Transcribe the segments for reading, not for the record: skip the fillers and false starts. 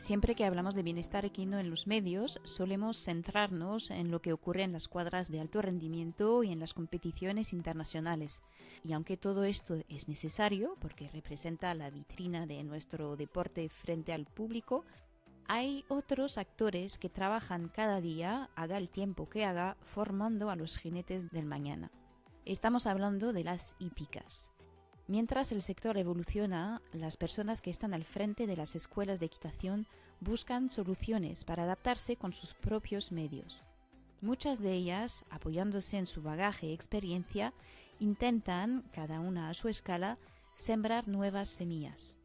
Siempre que hablamos de bienestar equino en los medios, solemos centrarnos en lo que ocurre en las cuadras de alto rendimiento y en las competiciones internacionales. Y aunque todo esto es necesario, porque representa la vitrina de nuestro deporte frente al público, hay otros actores que trabajan cada día, haga el tiempo que haga, formando a los jinetes del mañana. Estamos hablando de las hípicas. Mientras el sector evoluciona, las personas que están al frente de las escuelas de equitación buscan soluciones para adaptarse con sus propios medios. Muchas de ellas, apoyándose en su bagaje y experiencia, intentan, cada una a su escala, sembrar nuevas semillas.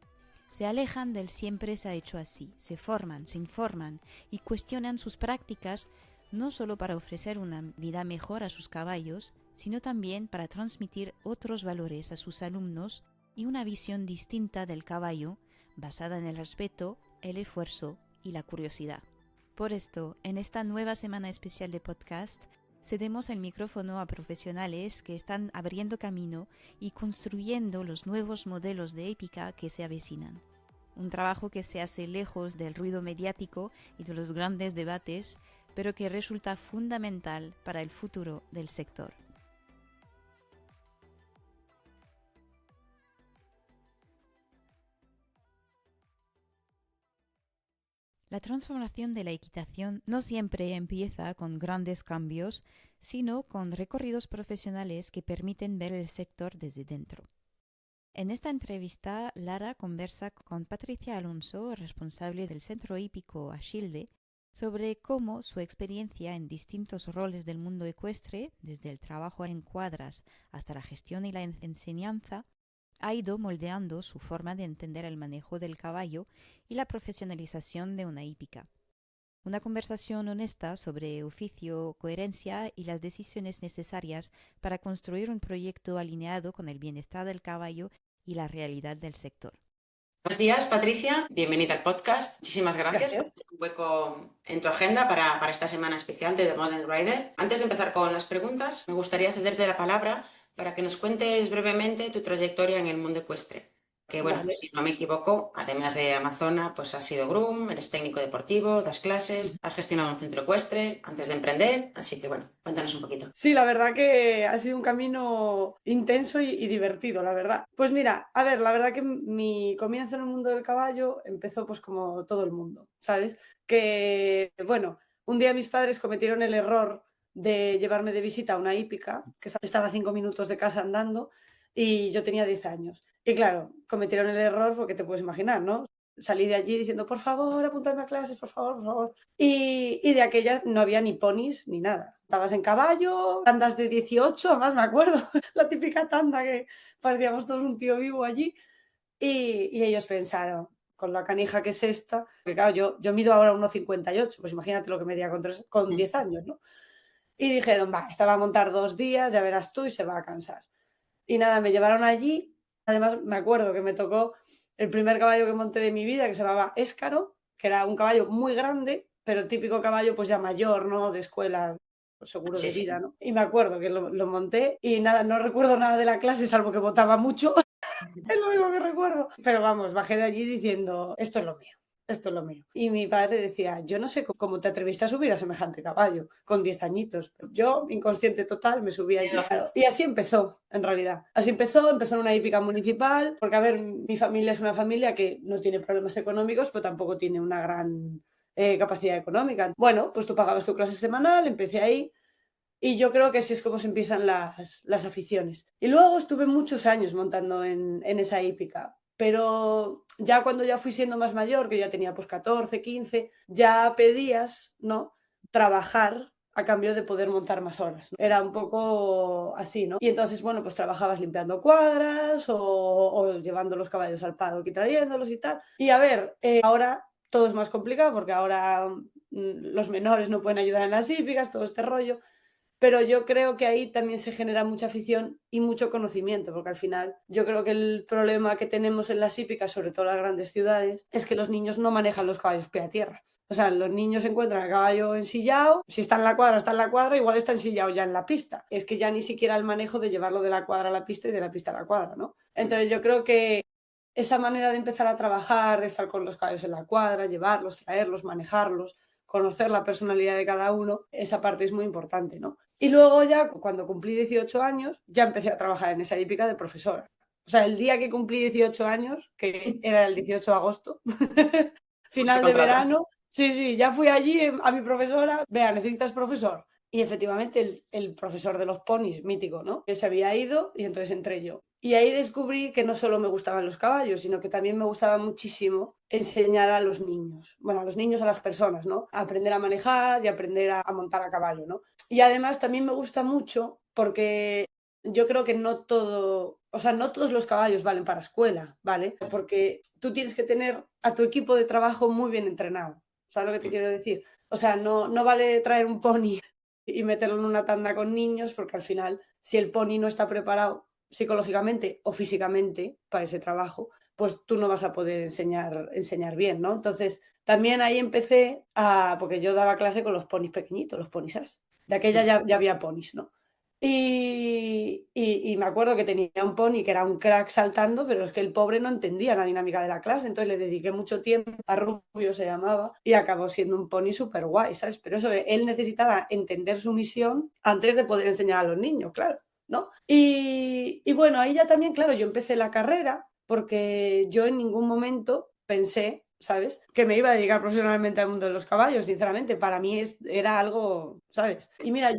Se alejan del siempre se ha hecho así, se forman, se informan y cuestionan sus prácticas no solo para ofrecer una vida mejor a sus caballos, sino también para transmitir otros valores a sus alumnos y una visión distinta del caballo, basada en el respeto, el esfuerzo y la curiosidad. Por esto, en esta nueva semana especial de podcast, cedemos el micrófono a profesionales que están abriendo camino y construyendo los nuevos modelos de épica que se avecinan. Un trabajo que se hace lejos del ruido mediático y de los grandes debates, pero que resulta fundamental para el futuro del sector. La transformación de la equitación no siempre empieza con grandes cambios, sino con recorridos profesionales que permiten ver el sector desde dentro. En esta entrevista, Lara conversa con Patricia Alonso, responsable del Centro Hípico Achilde, sobre cómo su experiencia en distintos roles del mundo ecuestre, desde el trabajo en cuadras hasta la gestión y la enseñanza, ha ido moldeando su forma de entender el manejo del caballo y la profesionalización de una hípica. Una conversación honesta sobre oficio, coherencia y las decisiones necesarias para construir un proyecto alineado con el bienestar del caballo y la realidad del sector. Buenos días, Patricia. Bienvenida al podcast. Muchísimas gracias por hacer un hueco en tu agenda para esta semana especial de The Modern Rider. Antes de empezar con las preguntas, me gustaría cederte la palabra para que nos cuentes brevemente tu trayectoria en el mundo ecuestre. Que bueno, Vale. si no me equivoco, además de Amazona, pues has sido groom, eres técnico deportivo, das clases, has gestionado un centro ecuestre antes de emprender, así que bueno, cuéntanos un poquito. Sí, la verdad que ha sido un camino intenso y divertido, la verdad. Pues mira, a ver, la verdad que mi comienzo en el mundo del caballo empezó pues como todo el mundo, ¿sabes? Que, bueno, un día mis padres cometieron el error de llevarme de visita a una hípica, que estaba a 5 minutos de casa andando, y yo tenía 10 años. Y claro, cometieron el error porque te puedes imaginar, ¿no? Salí de allí diciendo, por favor, apuntadme a clases, por favor, por favor. Y de aquellas no había ni ponis ni nada. Estabas en caballo, tandas de 18, además me acuerdo, la típica tanda que parecíamos todos un tío vivo allí. Y ellos pensaron, con la canija que es esta, que claro, yo mido ahora 1,58, pues imagínate lo que medía con 10 años, ¿no? Y dijeron, va, esta va a montar 2 días, ya verás tú, y se va a cansar. Y nada, me llevaron allí. Además, me acuerdo que me tocó el primer caballo que monté de mi vida, que se llamaba Éscaro, que era un caballo muy grande, pero típico caballo pues ya mayor, ¿no? De escuela, pues, seguro Sí, de sí. vida, ¿no? Y me acuerdo que lo monté y nada, no recuerdo nada de la clase, salvo que botaba mucho, es lo único que recuerdo. Pero vamos, bajé de allí diciendo, esto es lo mío. Esto es lo mío. Y mi padre decía, yo no sé cómo te atreviste a subir a semejante caballo, con 10 añitos. Yo, inconsciente total, me subí allí. Y así empezó, en realidad. Así empezó en una hípica municipal, porque, a ver, mi familia es una familia que no tiene problemas económicos, pero tampoco tiene una gran capacidad económica. Bueno, pues tú pagabas tu clase semanal, empecé ahí. Y yo creo que así es como se empiezan las aficiones. Y luego estuve muchos años montando en esa hípica, pero ya cuando ya fui siendo más mayor, que ya tenía pues 14, 15, ya pedías, ¿no? Trabajar a cambio de poder montar más horas, ¿no? Era un poco así, ¿no? Y entonces, bueno, pues trabajabas limpiando cuadras o llevando los caballos al paddock y trayéndolos y tal. Y a ver, ahora todo es más complicado porque ahora los menores no pueden ayudar en las hípicas, todo este rollo. Pero yo creo que ahí también se genera mucha afición y mucho conocimiento, porque al final yo creo que el problema que tenemos en las hípicas, sobre todo en las grandes ciudades, es que los niños no manejan los caballos pie a tierra. O sea, los niños encuentran el caballo ensillado, si está en la cuadra, igual está ensillado ya en la pista. Es que ya ni siquiera el manejo de llevarlo de la cuadra a la pista y de la pista a la cuadra, ¿no? Entonces yo creo que esa manera de empezar a trabajar, de estar con los caballos en la cuadra, llevarlos, traerlos, manejarlos, conocer la personalidad de cada uno, esa parte es muy importante, ¿no? Y luego ya cuando cumplí 18 años, ya empecé a trabajar en esa hípica de profesora. O sea, el día que cumplí 18 años, que era el 18 de agosto, Fuiste final de contratada. verano, sí, ya fui allí a mi profesora, vea, ¿necesitas profesor? Y efectivamente el profesor de los ponis, mítico, ¿no? Que se había ido y entonces entré yo. Y ahí descubrí que no solo me gustaban los caballos, sino que también me gustaba muchísimo enseñar a los niños, bueno, a los niños, a las personas, ¿no? A aprender a manejar y aprender a montar a caballo, ¿no? Y además también me gusta mucho porque yo creo que no todo, o sea, no todos los caballos valen para escuela, ¿vale? Porque tú tienes que tener a tu equipo de trabajo muy bien entrenado. ¿Sabes lo que te quiero decir? O sea, no vale traer un pony y meterlo en una tanda con niños, porque al final, si el pony no está preparado psicológicamente o físicamente para ese trabajo, pues tú no vas a poder enseñar bien, ¿no? Entonces, también ahí empecé porque yo daba clase con los ponis pequeñitos, los ponisas. De aquella ya había ponis, ¿no? Y me acuerdo que tenía un pony que era un crack saltando, pero es que el pobre no entendía la dinámica de la clase, entonces le dediqué mucho tiempo, a Rubio se llamaba, y acabó siendo un pony súper guay, ¿sabes? Pero eso, él necesitaba entender su misión antes de poder enseñar a los niños, claro, ¿no? Y bueno, ahí ya también, claro, yo empecé la carrera porque yo en ningún momento pensé, ¿sabes? Que me iba a dedicar profesionalmente al mundo de los caballos, sinceramente. Para mí era algo, ¿sabes? Y mira,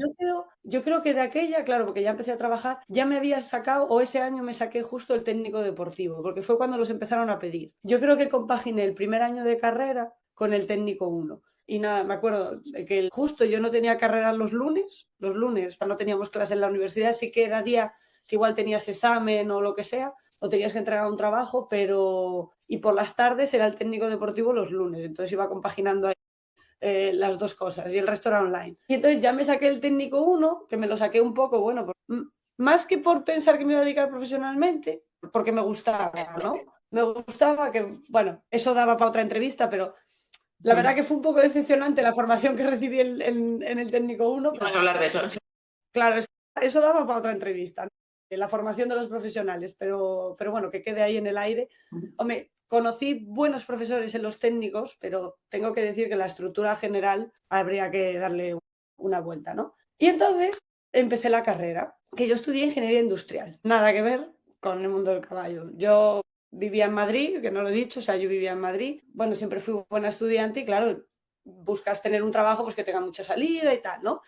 yo creo que de aquella, claro, porque ya empecé a trabajar, ya me había sacado, o ese año me saqué justo el técnico deportivo, porque fue cuando los empezaron a pedir. Yo creo que compaginé el primer año de carrera con el técnico 1. Y nada, me acuerdo de que justo yo no tenía carrera los lunes, no teníamos clase en la universidad, sí que era día que igual tenías examen o lo que sea, o tenías que entregar un trabajo, pero... Y por las tardes era el técnico deportivo los lunes, entonces iba compaginando ahí las dos cosas y el resto era online. Y entonces ya me saqué el técnico 1, que me lo saqué un poco, bueno, más que por pensar que me iba a dedicar profesionalmente, porque me gustaba, ¿no? Me gustaba que, bueno, eso daba para otra entrevista, pero la verdad que fue un poco decepcionante la formación que recibí en el técnico 1. Vamos a hablar de eso. Claro, eso daba para otra entrevista, ¿no? La formación de los profesionales, pero bueno, que quede ahí en el aire. Hombre, conocí buenos profesores en los técnicos, pero tengo que decir que la estructura general habría que darle una vuelta, ¿no? Y entonces empecé la carrera, que yo estudié ingeniería industrial, nada que ver con el mundo del caballo. Yo vivía en Madrid, que no lo he dicho, o sea, yo vivía en Madrid. Bueno, siempre fui buena estudiante y claro, buscas tener un trabajo pues que tenga mucha salida y tal, ¿no?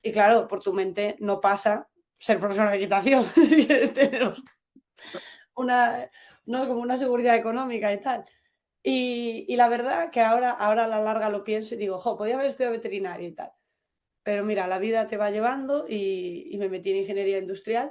Y claro, por tu mente no pasa ser profesor de equitación si quieres tener una, ¿no? Como una seguridad económica y tal. Y la verdad que ahora a la larga lo pienso y digo, podía haber estudiado veterinaria y tal. Pero mira, la vida te va llevando y me metí en ingeniería industrial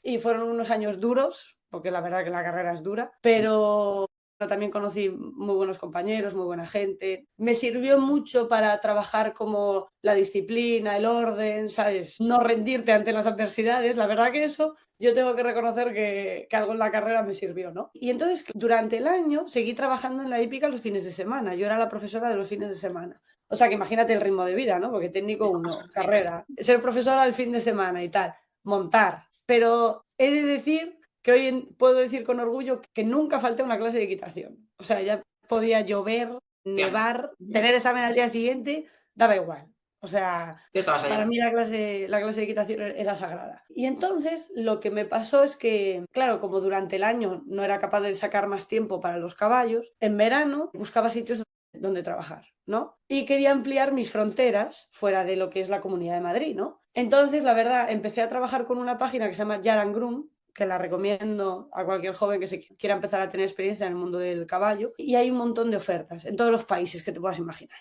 y fueron unos años duros, porque la verdad que la carrera es dura, pero también conocí muy buenos compañeros, muy buena gente. Me sirvió mucho para trabajar como la disciplina, el orden, ¿sabes? No rendirte ante las adversidades. La verdad que eso yo tengo que reconocer que algo en la carrera me sirvió, ¿no? Y entonces durante el año seguí trabajando en la hípica los fines de semana. Yo era la profesora de los fines de semana. O sea que imagínate el ritmo de vida, ¿no? Porque técnico 1, carrera, ser profesora el fin de semana y tal, montar. Pero he de decir que hoy puedo decir con orgullo que nunca falté a una clase de equitación. O sea, ya podía llover, nevar, tener examen al día siguiente, daba igual. O sea, para mí la clase de equitación era sagrada. Y entonces lo que me pasó es que, claro, como durante el año no era capaz de sacar más tiempo para los caballos, en verano buscaba sitios donde trabajar, ¿no? Y quería ampliar mis fronteras fuera de lo que es la Comunidad de Madrid, ¿no? Entonces, la verdad, empecé a trabajar con una página que se llama Yard and Groom, que la recomiendo a cualquier joven que se quiera empezar a tener experiencia en el mundo del caballo. Y hay un montón de ofertas en todos los países que te puedas imaginar,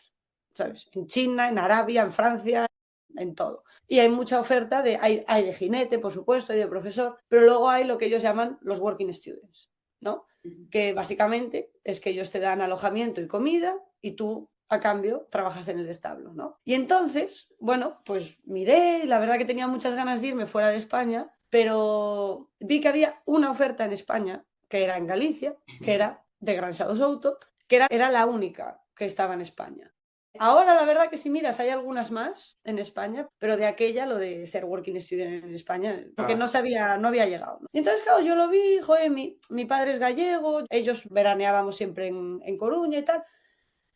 ¿sabes? En China, en Arabia, en Francia, en todo. Y hay mucha oferta, hay de jinete, por supuesto, hay de profesor, pero luego hay lo que ellos llaman los working students, ¿no? Que básicamente es que ellos te dan alojamiento y comida y tú a cambio trabajas en el establo, ¿no? Y entonces, bueno, pues miré, la verdad que tenía muchas ganas de irme fuera de España, pero vi que había una oferta en España, que era en Galicia, que era de Gran Souto, que era la única que estaba en España. Ahora, la verdad que si miras, hay algunas más en España, pero de aquella, lo de ser working student en España, porque no había llegado, ¿no? Y entonces, claro, yo lo vi, joder, mi padre es gallego, ellos veraneábamos siempre en Coruña y tal.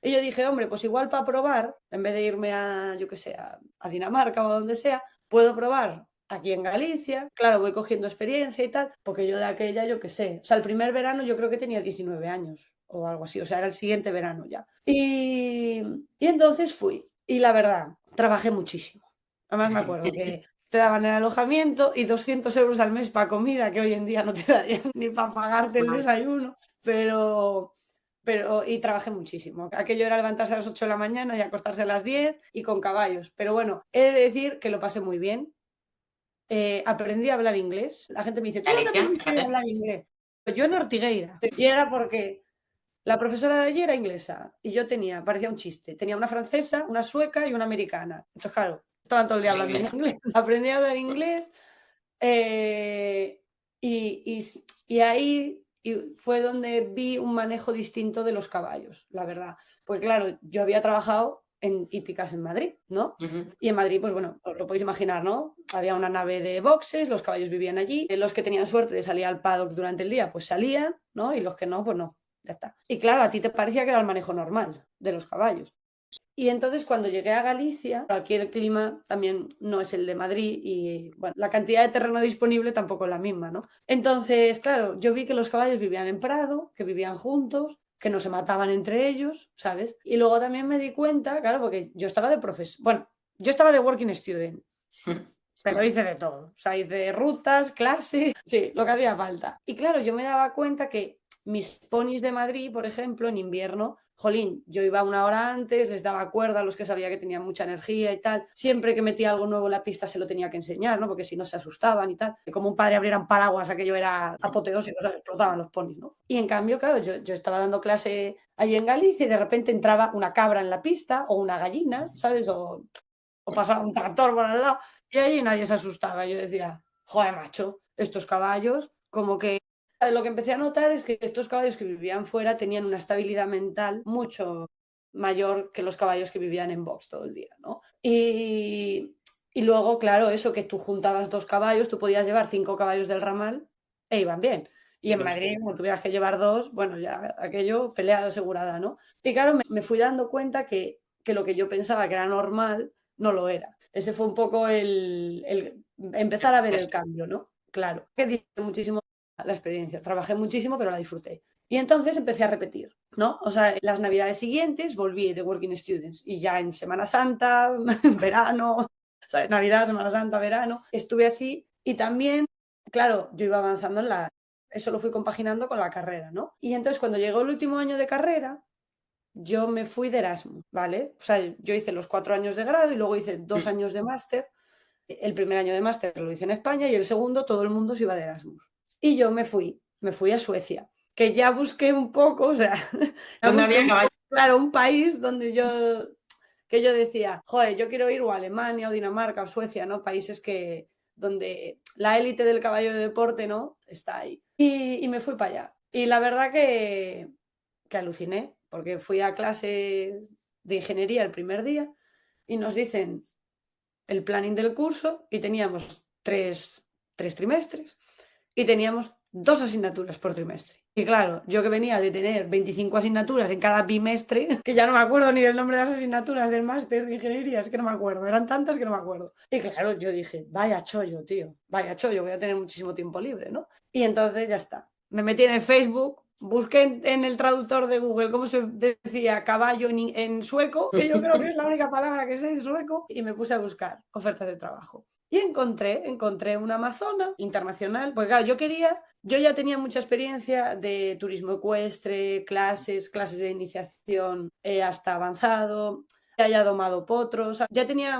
Y yo dije, hombre, pues igual para probar, en vez de irme a, yo qué sé, a Dinamarca o a donde sea, puedo probar aquí en Galicia. Claro, voy cogiendo experiencia y tal, porque yo de aquella, yo qué sé. O sea, el primer verano yo creo que tenía 19 años o algo así, o sea, era el siguiente verano ya. Y entonces fui. Y la verdad, trabajé muchísimo. Además me acuerdo que te daban el alojamiento y 200 euros al mes para comida, que hoy en día no te darían ni para pagarte el desayuno, pero y trabajé muchísimo. Aquello era levantarse a las 8 de la mañana y acostarse a las 10 y con caballos. Pero bueno, he de decir que lo pasé muy bien. Aprendí a hablar inglés. La gente me dice, ¿tú dónde Galicia, aprendiste a fíjate. hablar inglés? Pues yo en Ortigueira. Y era porque la profesora de allí era inglesa y yo parecía un chiste, tenía una francesa, una sueca y una americana. Entonces, claro, estaban todo el día Pues hablando en inglés. inglés. Aprendí a hablar inglés eh, y ahí fue donde vi un manejo distinto de los caballos, la verdad. Pues claro, yo había trabajado en hípicas en Madrid, ¿no? Ujú. Y en Madrid, pues bueno, os lo podéis imaginar, ¿no? Había una nave de boxes, los caballos vivían allí, los que tenían suerte de salir al paddock durante el día, pues salían, ¿no? Y los que no, pues no, ya está. Y claro, a ti te parecía que era el manejo normal de los caballos. Y entonces cuando llegué a Galicia, aquí el clima también no es el de Madrid y bueno, la cantidad de terreno disponible tampoco es la misma, ¿no? Entonces, claro, yo vi que los caballos vivían en prado, que vivían juntos, que no se mataban entre ellos, ¿sabes? Y luego también me di cuenta, claro, porque yo estaba de profesor, bueno, yo estaba de working student, pero hice de todo, o sea, hice rutas, clases, sí, lo que hacía falta. Y claro, yo me daba cuenta que mis ponis de Madrid, por ejemplo, en invierno, jolín, yo iba una hora antes, les daba cuerda a los que sabía que tenían mucha energía y tal. Siempre que metía algo nuevo en la pista se lo tenía que enseñar, ¿no? Porque si no se asustaban y tal. Y como un padre abriera un paraguas, aquello era apoteósico, o sea, explotaban los ponis, ¿no? Y en cambio, claro, yo estaba dando clase allí en Galicia y de repente entraba una cabra en la pista o una gallina, ¿sabes? O pasaba un tractor por al lado y allí nadie se asustaba. Yo decía, joder, macho, estos caballos, como que lo que empecé a notar es que estos caballos que vivían fuera tenían una estabilidad mental mucho mayor que los caballos que vivían en box todo el día, ¿no? Y luego, claro, eso que tú juntabas dos caballos, tú podías llevar 5 caballos del ramal e iban bien. Y en Madrid, como tuvieras que llevar 2, bueno, ya aquello, pelea asegurada, ¿no? Y claro, me fui dando cuenta que lo que yo pensaba que era normal no lo era. Ese fue un poco el empezar a ver el cambio, ¿no? Claro, que disfruté muchísimo la experiencia, trabajé muchísimo, pero la disfruté. Y entonces empecé a repetir, ¿no? O sea, las navidades siguientes volví de Working Students y ya en Semana Santa, verano, ¿sabes? Navidad, Semana Santa, verano, estuve así y también, claro, yo iba avanzando eso lo fui compaginando con la carrera, ¿no? Y entonces cuando llegó el último año de carrera, yo me fui de Erasmus, ¿vale? O sea, yo hice los 4 años de grado y luego hice 2 años de máster. El primer año de máster lo hice en España y el segundo todo el mundo se iba de Erasmus. Y yo me fui a Suecia, que ya busqué un poco, o sea, ya ¿Dónde busqué había un caballos? poco, claro, un país donde que yo decía, joder, yo quiero ir o a Alemania o Dinamarca o Suecia, ¿no? Países donde la élite del caballo de deporte, ¿no? Está ahí. Y me fui para allá. Y la verdad que aluciné, porque fui a clase de ingeniería el primer día y nos dicen el planning del curso y teníamos tres trimestres y teníamos 2 asignaturas por trimestre. Y claro, yo que venía de tener 25 asignaturas en cada bimestre, que ya no me acuerdo ni del nombre de las asignaturas del máster de ingeniería, es que no me acuerdo, eran tantas que no me acuerdo. Y claro, yo dije, vaya chollo, tío, vaya chollo, voy a tener muchísimo tiempo libre, ¿no? Y entonces ya está. Me metí en el Facebook, busqué en el traductor de Google cómo se decía caballo en sueco, que yo creo que es la única palabra que sé en sueco, y me puse a buscar ofertas de trabajo. Y encontré una amazona internacional, pues claro, yo ya tenía mucha experiencia de turismo ecuestre, clases de iniciación hasta avanzado, ya haya domado potros, ya tenía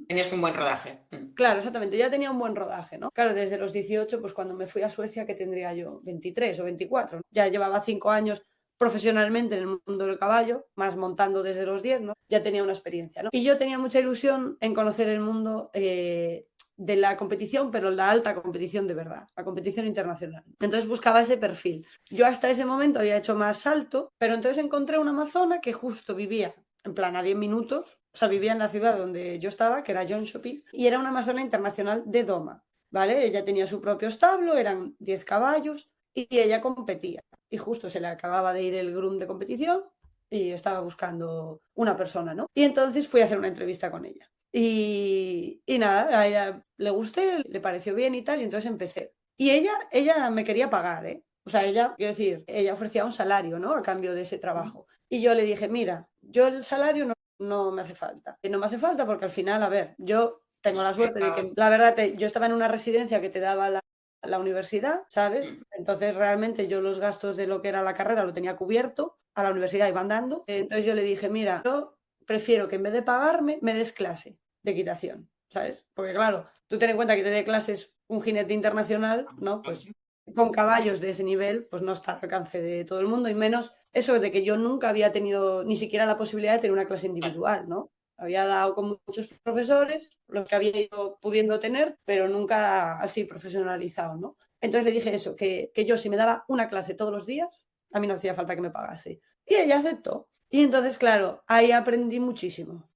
Tenías un buen rodaje. Claro, exactamente, ya tenía un buen rodaje, ¿no? Claro, desde los 18, pues cuando me fui a Suecia, que tendría yo 23 o 24, ¿no? Ya llevaba 5 años profesionalmente en el mundo del caballo, más montando desde los 10, ¿no? Ya tenía una experiencia, ¿no? Y yo tenía mucha ilusión en conocer el mundo de la competición, pero la alta competición de verdad, la competición internacional. Entonces buscaba ese perfil. Yo hasta ese momento había hecho más salto, pero entonces encontré una amazona que justo vivía en plan a 10 minutos. O sea, vivía en la ciudad donde yo estaba, que era Jönköping, y era una amazona internacional de doma, ¿vale? Ella tenía su propio establo, eran 10 caballos y ella competía. Y justo se le acababa de ir el groom de competición y estaba buscando una persona, ¿no? Y entonces fui a hacer una entrevista con ella. Y nada, a ella le gusté, le pareció bien y tal, y entonces empecé. Y ella me quería pagar, ¿eh? O sea, ella, quiero decir, ella ofrecía un salario, ¿no? A cambio de ese trabajo. Y yo le dije, mira, yo el salario no me hace falta. Y no me hace falta porque al final, a ver, yo tengo la suerte de que, la verdad, yo estaba en una residencia que te daba la universidad, ¿sabes? Entonces realmente yo los gastos de lo que era la carrera lo tenía cubierto, a la universidad iban dando. Entonces yo le dije, mira, yo prefiero que en vez de pagarme, me des clase de equitación, ¿sabes? Porque claro, tú ten en cuenta que te dé clases un jinete internacional, ¿no? Pues con caballos de ese nivel, pues no está al alcance de todo el mundo, y menos eso de que yo nunca había tenido ni siquiera la posibilidad de tener una clase individual, ¿no? Había dado con muchos profesores, los que había ido pudiendo tener, pero nunca así profesionalizado, ¿no? Entonces le dije eso, que yo si me daba una clase todos los días, a mí no hacía falta que me pagase. Y ella aceptó. Y entonces, claro, ahí aprendí muchísimo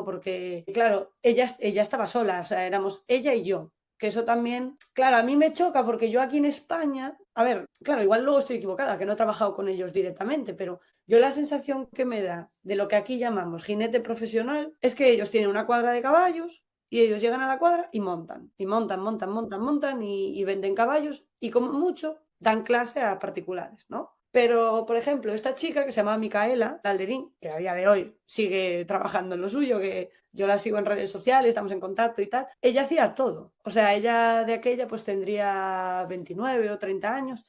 porque, claro, ella estaba sola, o sea, éramos ella y yo, que eso también, claro, a mí me choca porque yo aquí en España, a ver, claro, igual luego estoy equivocada, que no he trabajado con ellos directamente, pero yo la sensación que me da de lo que aquí llamamos jinete profesional es que ellos tienen una cuadra de caballos y ellos llegan a la cuadra y montan y venden caballos y como mucho dan clase a particulares, ¿no? Pero, por ejemplo, esta chica que se llama Micaela Lalderín, que a día de hoy sigue trabajando en lo suyo, que yo la sigo en redes sociales, estamos en contacto y tal, ella hacía todo. O sea, ella de aquella pues tendría 29 o 30 años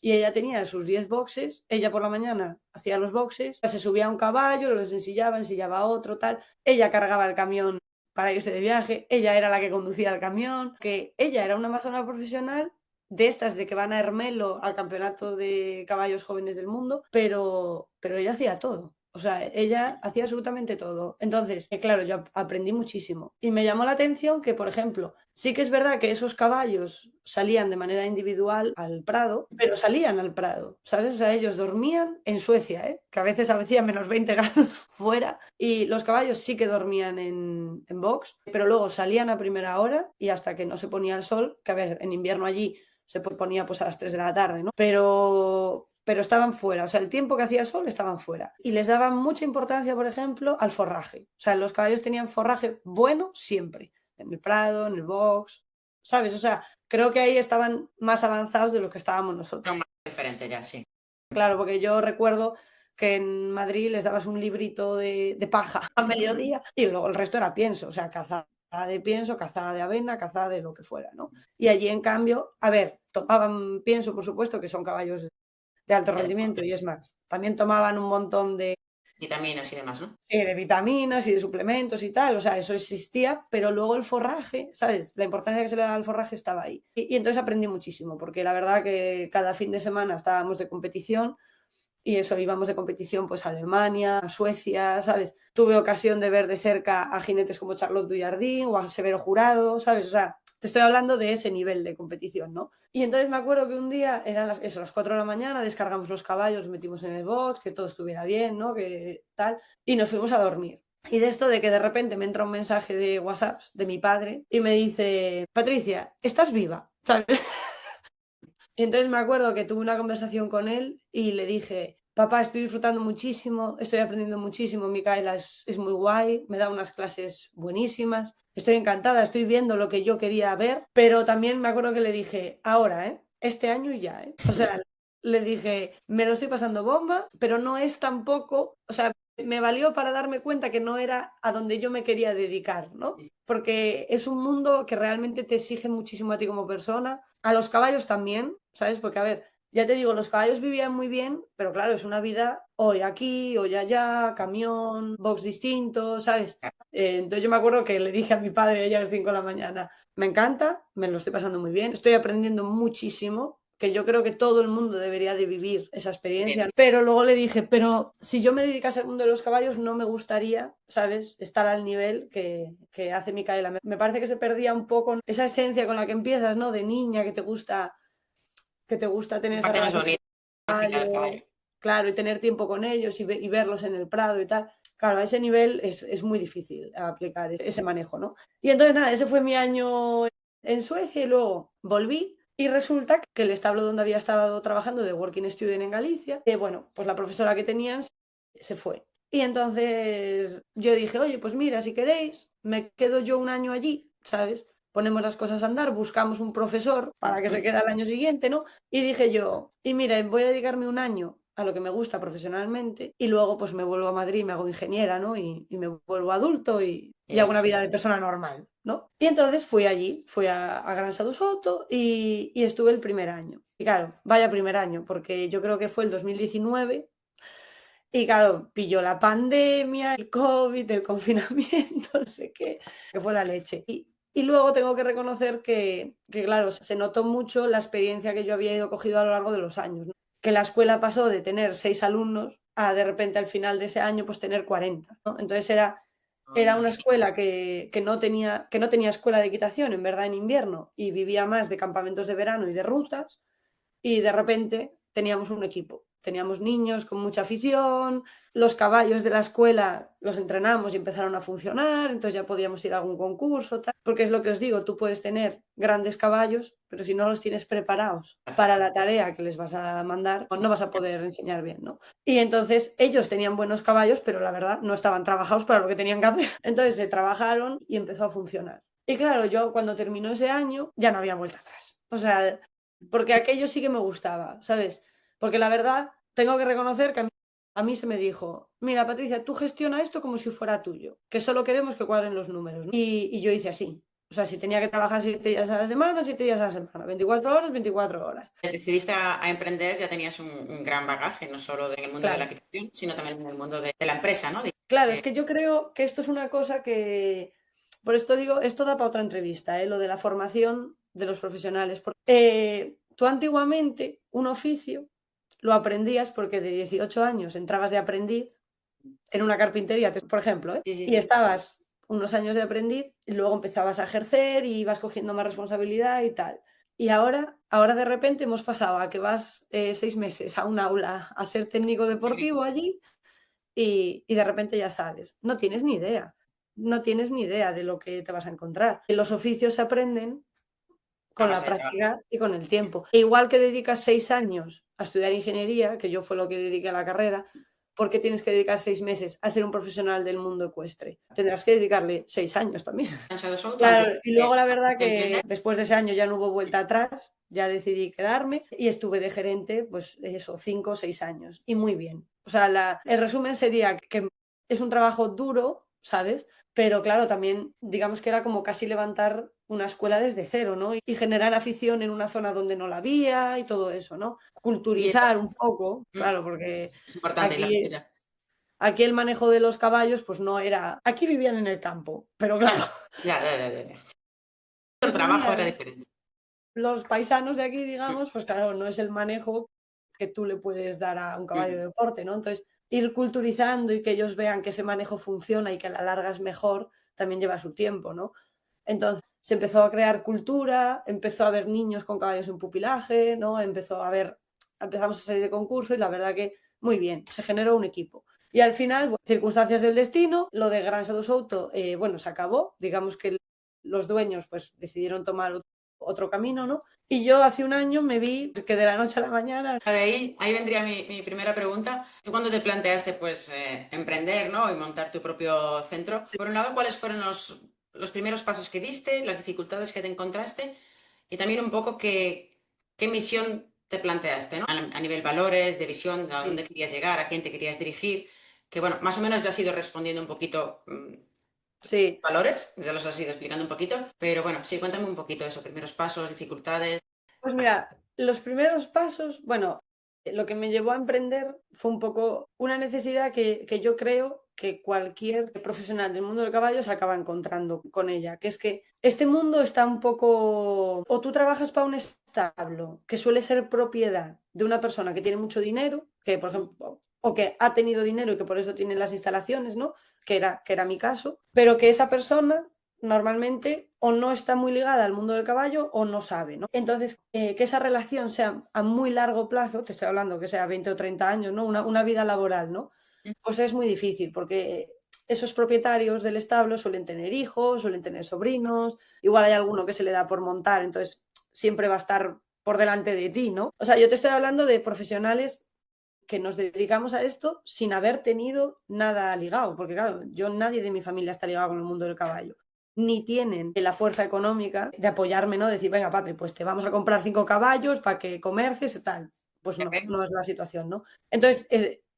y ella tenía sus 10 boxes, ella por la mañana hacía los boxes, se subía a un caballo, los ensillaba a otro, tal, ella cargaba el camión para irse de viaje, ella era la que conducía el camión, que ella era una amazona profesional de estas de que van a Hermelo al campeonato de caballos jóvenes del mundo, pero ella hacía todo. O sea, ella hacía absolutamente todo. Entonces, claro, yo aprendí muchísimo. Y me llamó la atención que, por ejemplo, sí que es verdad que esos caballos salían de manera individual al Prado, pero salían al Prado, ¿sabes? O sea, ellos dormían en Suecia, ¿eh? Que a veces hacía menos 20 grados fuera. Y los caballos sí que dormían en box, pero luego salían a primera hora y hasta que no se ponía el sol, que a ver, en invierno allí se ponía pues a las 3 de la tarde, ¿no? Pero estaban fuera, o sea, el tiempo que hacía sol estaban fuera. Y les daban mucha importancia, por ejemplo, al forraje. O sea, los caballos tenían forraje bueno siempre, en el prado, en el box, ¿sabes? O sea, creo que ahí estaban más avanzados de lo que estábamos nosotros. No, más diferente ya, sí. Claro, porque yo recuerdo que en Madrid les dabas un librito de paja a mediodía y luego el resto era pienso, o sea, cazada de pienso, cazada de avena, cazada de lo que fuera, ¿no? Y allí, en cambio, a ver, tomaban pienso, por supuesto, que son caballos de alto rendimiento y es más, también tomaban un montón de, Vitaminas y demás, ¿no? sí, de vitaminas y de suplementos y tal, o sea, eso existía, pero luego el forraje, ¿sabes? La importancia que se le da al forraje estaba ahí. Y entonces aprendí muchísimo, porque la verdad que cada fin de semana estábamos de competición y eso, íbamos de competición pues a Alemania, a Suecia, ¿sabes? Tuve ocasión de ver de cerca a jinetes como Charlotte Dujardin o a Severo Jurado, ¿sabes? O sea, te estoy hablando de ese nivel de competición, ¿no? Y entonces me acuerdo que un día, eran las 4 de la mañana, descargamos los caballos, los metimos en el box, que todo estuviera bien, ¿no? Que tal, y nos fuimos a dormir. Y de esto de que de repente me entra un mensaje de WhatsApp de mi padre y me dice, Patricia, ¿estás viva? ¿Sabes? Y entonces me acuerdo que tuve una conversación con él y le dije, papá, estoy disfrutando muchísimo, estoy aprendiendo muchísimo, Micaela es muy guay, me da unas clases buenísimas, estoy encantada, estoy viendo lo que yo quería ver, pero también me acuerdo que le dije, ahora, ¿eh? Este año y ya, ¿eh? O sea, le dije, me lo estoy pasando bomba, pero no es tampoco, o sea, me valió para darme cuenta que no era a donde yo me quería dedicar, ¿no? Porque es un mundo que realmente te exige muchísimo a ti como persona, a los caballos también, ¿sabes? Porque, a ver, ya te digo, los caballos vivían muy bien, pero claro, es una vida hoy aquí, hoy allá, camión, box distinto, ¿sabes? Entonces yo me acuerdo que le dije a mi padre ayer a las 5 de la mañana, me encanta, me lo estoy pasando muy bien, estoy aprendiendo muchísimo, que yo creo que todo el mundo debería de vivir esa experiencia. Pero luego le dije, pero si yo me dedicase al mundo de los caballos, no me gustaría, ¿sabes?, estar al nivel que hace Micaela. Me parece que se perdía un poco esa esencia con la que empiezas, ¿no? De niña, que te gusta tener La esa parte más relación con bonita, el mágica del caballo. caballo. Claro, y tener tiempo con ellos y verlos en el prado y tal. Claro, a ese nivel es muy difícil aplicar ese manejo, ¿no? Y entonces, nada, ese fue mi año en Suecia y luego volví y resulta que el establo donde había estado trabajando de Working Student en Galicia, bueno, pues la profesora que tenían se fue. Y entonces yo dije, oye, pues mira, si queréis, me quedo yo un año allí, ¿sabes? Ponemos las cosas a andar, buscamos un profesor para que se quede al año siguiente, ¿no? Y dije yo, y mira, voy a dedicarme un año a lo que me gusta profesionalmente y luego pues me vuelvo a Madrid, me hago ingeniera, ¿no? Y me vuelvo adulto y hago una vida de persona normal, ¿no? Y entonces fui allí, fui a Gran Sado Soto y estuve el primer año. Y claro, vaya primer año, porque yo creo que fue el 2019 y claro, pilló la pandemia, el COVID, el confinamiento, no sé qué, que fue la leche. Y luego tengo que reconocer que, claro, se notó mucho la experiencia que yo había ido cogido a lo largo de los años, ¿no? Que la escuela pasó de tener 6 alumnos a de repente al final de ese año pues tener 40, ¿no? Entonces era una escuela que no tenía escuela de equitación, en verdad, en invierno, y vivía más de campamentos de verano y de rutas, y de repente teníamos un equipo. Teníamos niños con mucha afición, los caballos de la escuela los entrenamos y empezaron a funcionar, entonces ya podíamos ir a algún concurso, tal. Porque es lo que os digo, tú puedes tener grandes caballos, pero si no los tienes preparados para la tarea que les vas a mandar, no vas a poder enseñar bien, ¿no? Y entonces ellos tenían buenos caballos, pero la verdad no estaban trabajados para lo que tenían que hacer. Entonces se trabajaron y empezó a funcionar. Y claro, yo cuando terminó ese año ya no había vuelta atrás. O sea, porque aquello sí que me gustaba, ¿sabes? Porque la verdad, tengo que reconocer que a mí se me dijo, mira, Patricia, tú gestiona esto como si fuera tuyo, que solo queremos que cuadren los números, ¿no? Y yo hice así. O sea, si tenía que trabajar 7 días a la semana, 7 días a la semana, 24 horas, 24 horas. Decidiste a emprender, ya tenías un gran bagaje, no solo en el mundo de la Claro, equitación, sino también en el mundo de la empresa, ¿no? claro, es Eh, que yo creo que esto es una cosa que, por esto digo, esto da para otra entrevista, lo de la formación de los profesionales. Tú antiguamente un oficio lo aprendías porque de 18 años entrabas de aprendiz en una carpintería, por ejemplo, sí, sí, y sí. estabas unos años de aprendiz y luego empezabas a ejercer y ibas cogiendo más responsabilidad y tal. Y ahora de repente hemos pasado a que vas 6 meses a un aula a ser técnico deportivo allí y de repente ya sabes, no tienes ni idea, no tienes ni idea de lo que te vas a encontrar. Los oficios se aprenden A con la base de trabajo. práctica y con el tiempo. E igual que dedicas 6 años a estudiar ingeniería, que yo fue lo que dediqué a la carrera, ¿por qué tienes que dedicar 6 meses a ser un profesional del mundo ecuestre? Tendrás que dedicarle 6 años también. Cansado Souto antes Claro, y luego la verdad de emprender. que después de ese año ya no hubo vuelta atrás, ya decidí quedarme y estuve de gerente, pues eso, 5 o 6 años. Y muy bien. O sea, el resumen sería que es un trabajo duro, ¿sabes? Pero claro, también digamos que era como casi levantar una escuela desde cero, ¿no? Y generar afición en una zona donde no la había y todo eso, ¿no? Y Culturizar un entonces, poco, mm, claro, porque es importante la aquí, cultura. aquí el manejo de los caballos, pues no era. Aquí vivían en el campo, pero claro, Ya, ya, ya, ya, ya. El aquí trabajo era vivían diferente. los paisanos de aquí, Mm, digamos, pues claro, no es el manejo que tú le puedes dar a un caballo mm. de deporte, ¿no? Entonces, ir culturizando y que ellos vean que ese manejo funciona y que a la larga es mejor, también lleva su tiempo, ¿no? Entonces, se empezó a crear cultura, empezó a haber niños con caballos en pupilaje, ¿no? Empezamos a salir de concurso y la verdad que muy bien, se generó un equipo. Y al final, bueno, circunstancias del destino, lo de Gran Sado Souto, bueno, se acabó, digamos que los dueños pues decidieron tomar otro camino, ¿no? Y yo hace un año me vi que de la noche a la mañana. Claro, ahí vendría mi primera pregunta. Tú cuando te planteaste pues emprender, ¿no? Y montar tu propio centro, por un lado, ¿cuáles fueron los primeros pasos que diste, las dificultades que te encontraste y también un poco qué misión te planteaste, ¿no? A nivel valores, de visión, a dónde Sí, querías llegar, a quién te querías dirigir, que bueno, más o menos ya has ido respondiendo un poquito sí. valores, ya los has ido explicando un poquito, pero bueno, sí, cuéntame un poquito eso, primeros pasos, dificultades. Pues mira, los primeros pasos, bueno, lo que me llevó a emprender fue un poco una necesidad que yo creo que cualquier profesional del mundo del caballo se acaba encontrando con ella, que es que este mundo está un poco, o tú trabajas para un establo que suele ser propiedad de una persona que tiene mucho dinero, que por ejemplo, o que ha tenido dinero y que por eso tiene las instalaciones, ¿no? Que era mi caso, pero que esa persona normalmente o no está muy ligada al mundo del caballo o no sabe, ¿no? Entonces, que esa relación sea a muy largo plazo, te estoy hablando que sea 20 o 30 años, ¿no? Una vida laboral, ¿no? Pues es muy difícil porque esos propietarios del establo suelen tener hijos, suelen tener sobrinos, igual hay alguno que se le da por montar, entonces siempre va a estar por delante de ti, ¿no? O sea, yo te estoy hablando de profesionales que nos dedicamos a esto sin haber tenido nada ligado, porque claro, nadie de mi familia está ligado con el mundo del caballo, ni tienen la fuerza económica de apoyarme, ¿no? Decir, venga, Patri, pues te vamos a comprar 5 caballos para que comercies y tal. Pues no, no es la situación, ¿no? Entonces,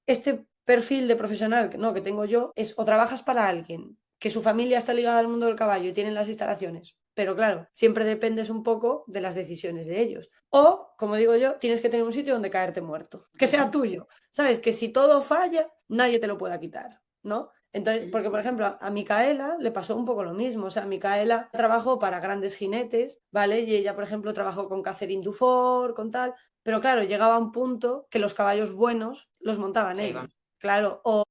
este perfil de profesional ¿no? que tengo yo es o trabajas para alguien que su familia está ligada al mundo del caballo y tienen las instalaciones, pero claro, siempre dependes un poco de las decisiones de ellos. O, como digo yo, tienes que tener un sitio donde caerte muerto, que sea tuyo. ¿Sabes? Que si todo falla, nadie te lo pueda quitar, ¿no? Entonces, porque por ejemplo, a Micaela le pasó un poco lo mismo. O sea, Micaela trabajó para grandes jinetes, ¿vale? Y ella, por ejemplo, trabajó con Catherine Dufour, con tal. Pero claro, llegaba un punto que los caballos buenos los montaban ellos. Claro, o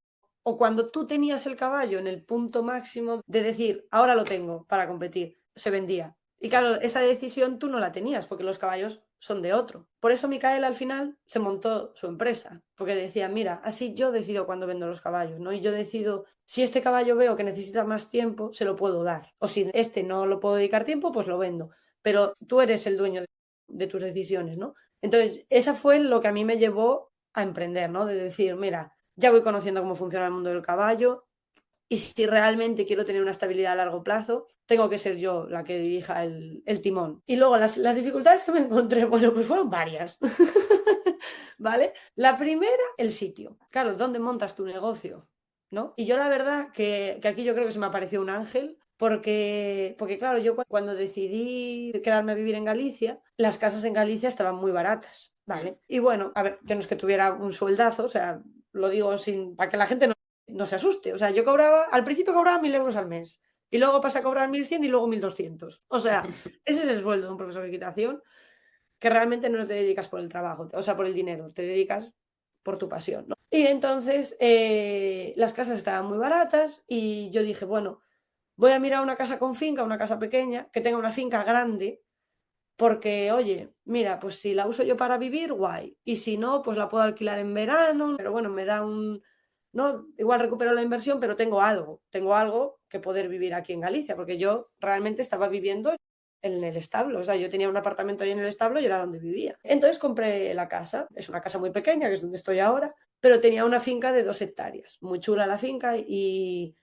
cuando tú tenías el caballo en el punto máximo de decir, ahora lo tengo para competir, se vendía. Y claro, esa decisión tú no la tenías porque los caballos son de otro. Por eso Micaela al final se montó su empresa, porque decía, mira, así yo decido cuándo vendo los caballos, ¿no? Y yo decido, si este caballo veo que necesita más tiempo, se lo puedo dar. O si este no lo puedo dedicar tiempo, pues lo vendo. Pero tú eres el dueño de tus decisiones, ¿no? Entonces, esa fue lo que a mí me llevó a emprender, ¿no? De decir, mira, ya voy conociendo cómo funciona el mundo del caballo, y si realmente quiero tener una estabilidad a largo plazo, tengo que ser yo la que dirija el timón. Y luego las dificultades que me encontré, bueno, pues fueron varias. ¿Vale? La primera, el sitio. Claro, ¿dónde montas tu negocio? ¿No? Y yo la verdad que aquí yo creo que se me apareció un ángel. Porque claro, yo cuando decidí quedarme a vivir en Galicia, las casas en Galicia estaban muy baratas, ¿vale? Y bueno, a ver, yo no es que tuviera un sueldazo, o sea, lo digo para que la gente no se asuste. O sea, yo al principio cobraba 1.000 euros al mes y luego pasé a cobrar 1.100 y luego 1.200. O sea, ese es el sueldo de un profesor de equitación, que realmente no te dedicas por el trabajo, o sea, por el dinero, te dedicas por tu pasión, ¿no? Y entonces las casas estaban muy baratas y yo dije, bueno, voy a mirar una casa con finca, una casa pequeña, que tenga una finca grande, porque, oye, mira, pues si la uso yo para vivir, guay. Y si no, pues la puedo alquilar en verano, pero bueno, me da no, igual recupero la inversión, pero tengo algo que poder vivir aquí en Galicia, porque yo realmente estaba viviendo en el establo, o sea, yo tenía un apartamento ahí en el establo y era donde vivía. Entonces compré la casa, es una casa muy pequeña, que es donde estoy ahora, pero tenía una finca de 2 hectáreas, muy chula la finca y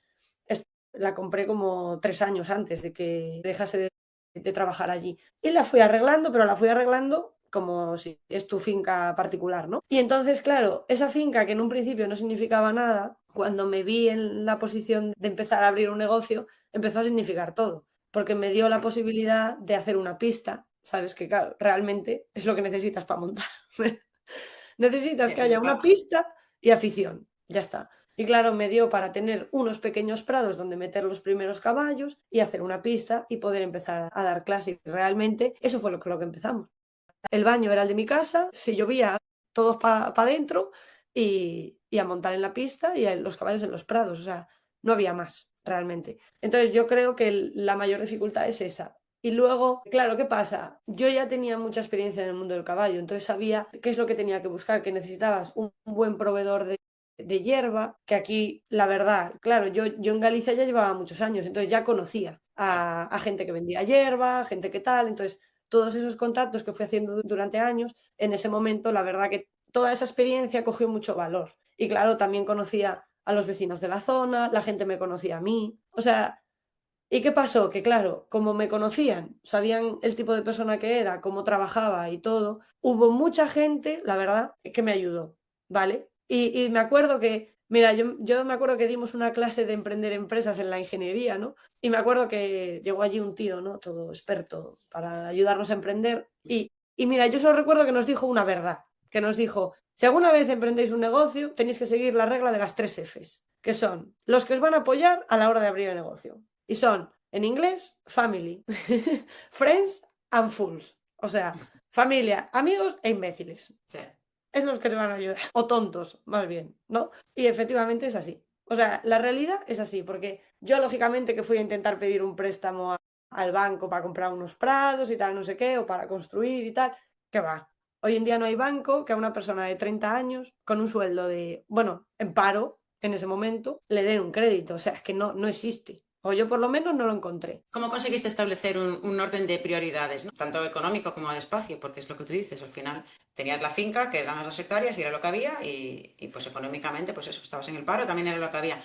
la compré como 3 años antes de que dejase de trabajar allí. Y la fui arreglando, pero la fui arreglando como si es tu finca particular, ¿no? Y entonces, claro, esa finca que en un principio no significaba nada, cuando me vi en la posición de empezar a abrir un negocio, empezó a significar todo, porque me dio la posibilidad de hacer una pista, ¿sabes? Que claro, realmente es lo que necesitas para montar. Necesitas que haya una pista y afición, ya está. Y claro, me dio para tener unos pequeños prados donde meter los primeros caballos y hacer una pista y poder empezar a dar clases. Realmente eso fue lo que empezamos. El baño era el de mi casa, si llovía, todos para adentro y a montar en la pista y los caballos en los prados. O sea, no había más realmente. Entonces yo creo que la mayor dificultad es esa. Y luego, claro, ¿qué pasa? Yo ya tenía mucha experiencia en el mundo del caballo, entonces sabía qué es lo que tenía que buscar, que necesitabas un buen proveedor de hierba, que aquí, la verdad, claro, yo en Galicia ya llevaba muchos años, entonces ya conocía a gente que vendía hierba, gente que tal, entonces todos esos contactos que fui haciendo durante años, en ese momento, la verdad que toda esa experiencia cogió mucho valor. Y claro, también conocía a los vecinos de la zona, la gente me conocía a mí, o sea, ¿y qué pasó? Que claro, como me conocían, sabían el tipo de persona que era, cómo trabajaba y todo, hubo mucha gente, la verdad, que me ayudó, ¿vale? Y me acuerdo que, mira, yo me acuerdo que dimos una clase de emprender empresas en la ingeniería, ¿no? Y me acuerdo que llegó allí un tío, ¿no? Todo experto para ayudarnos a emprender. Y mira, yo solo recuerdo que nos dijo una verdad, que nos dijo, si alguna vez emprendéis un negocio, tenéis que seguir la regla de las 3 Fs, que son los que os van a apoyar a la hora de abrir el negocio. Y son, en inglés, family, friends and fools. O sea, familia, amigos e imbéciles. Sí. Es los que te van a ayudar. O tontos, más bien, ¿no? Y efectivamente es así. O sea, la realidad es así, porque yo lógicamente que fui a intentar pedir un préstamo al banco para comprar unos prados y tal, no sé qué, o para construir y tal, que va. Hoy en día no hay banco que a una persona de 30 años, con un sueldo de, bueno, en paro en ese momento, le den un crédito. O sea, es que no existe. O yo por lo menos no lo encontré. ¿Cómo conseguiste establecer un orden de prioridades, ¿no? Tanto económico como de espacio? Porque es lo que tú dices, al final tenías la finca, que eran las 2 hectáreas y era lo que había, y pues económicamente, pues eso, estabas en el paro, también era lo que había.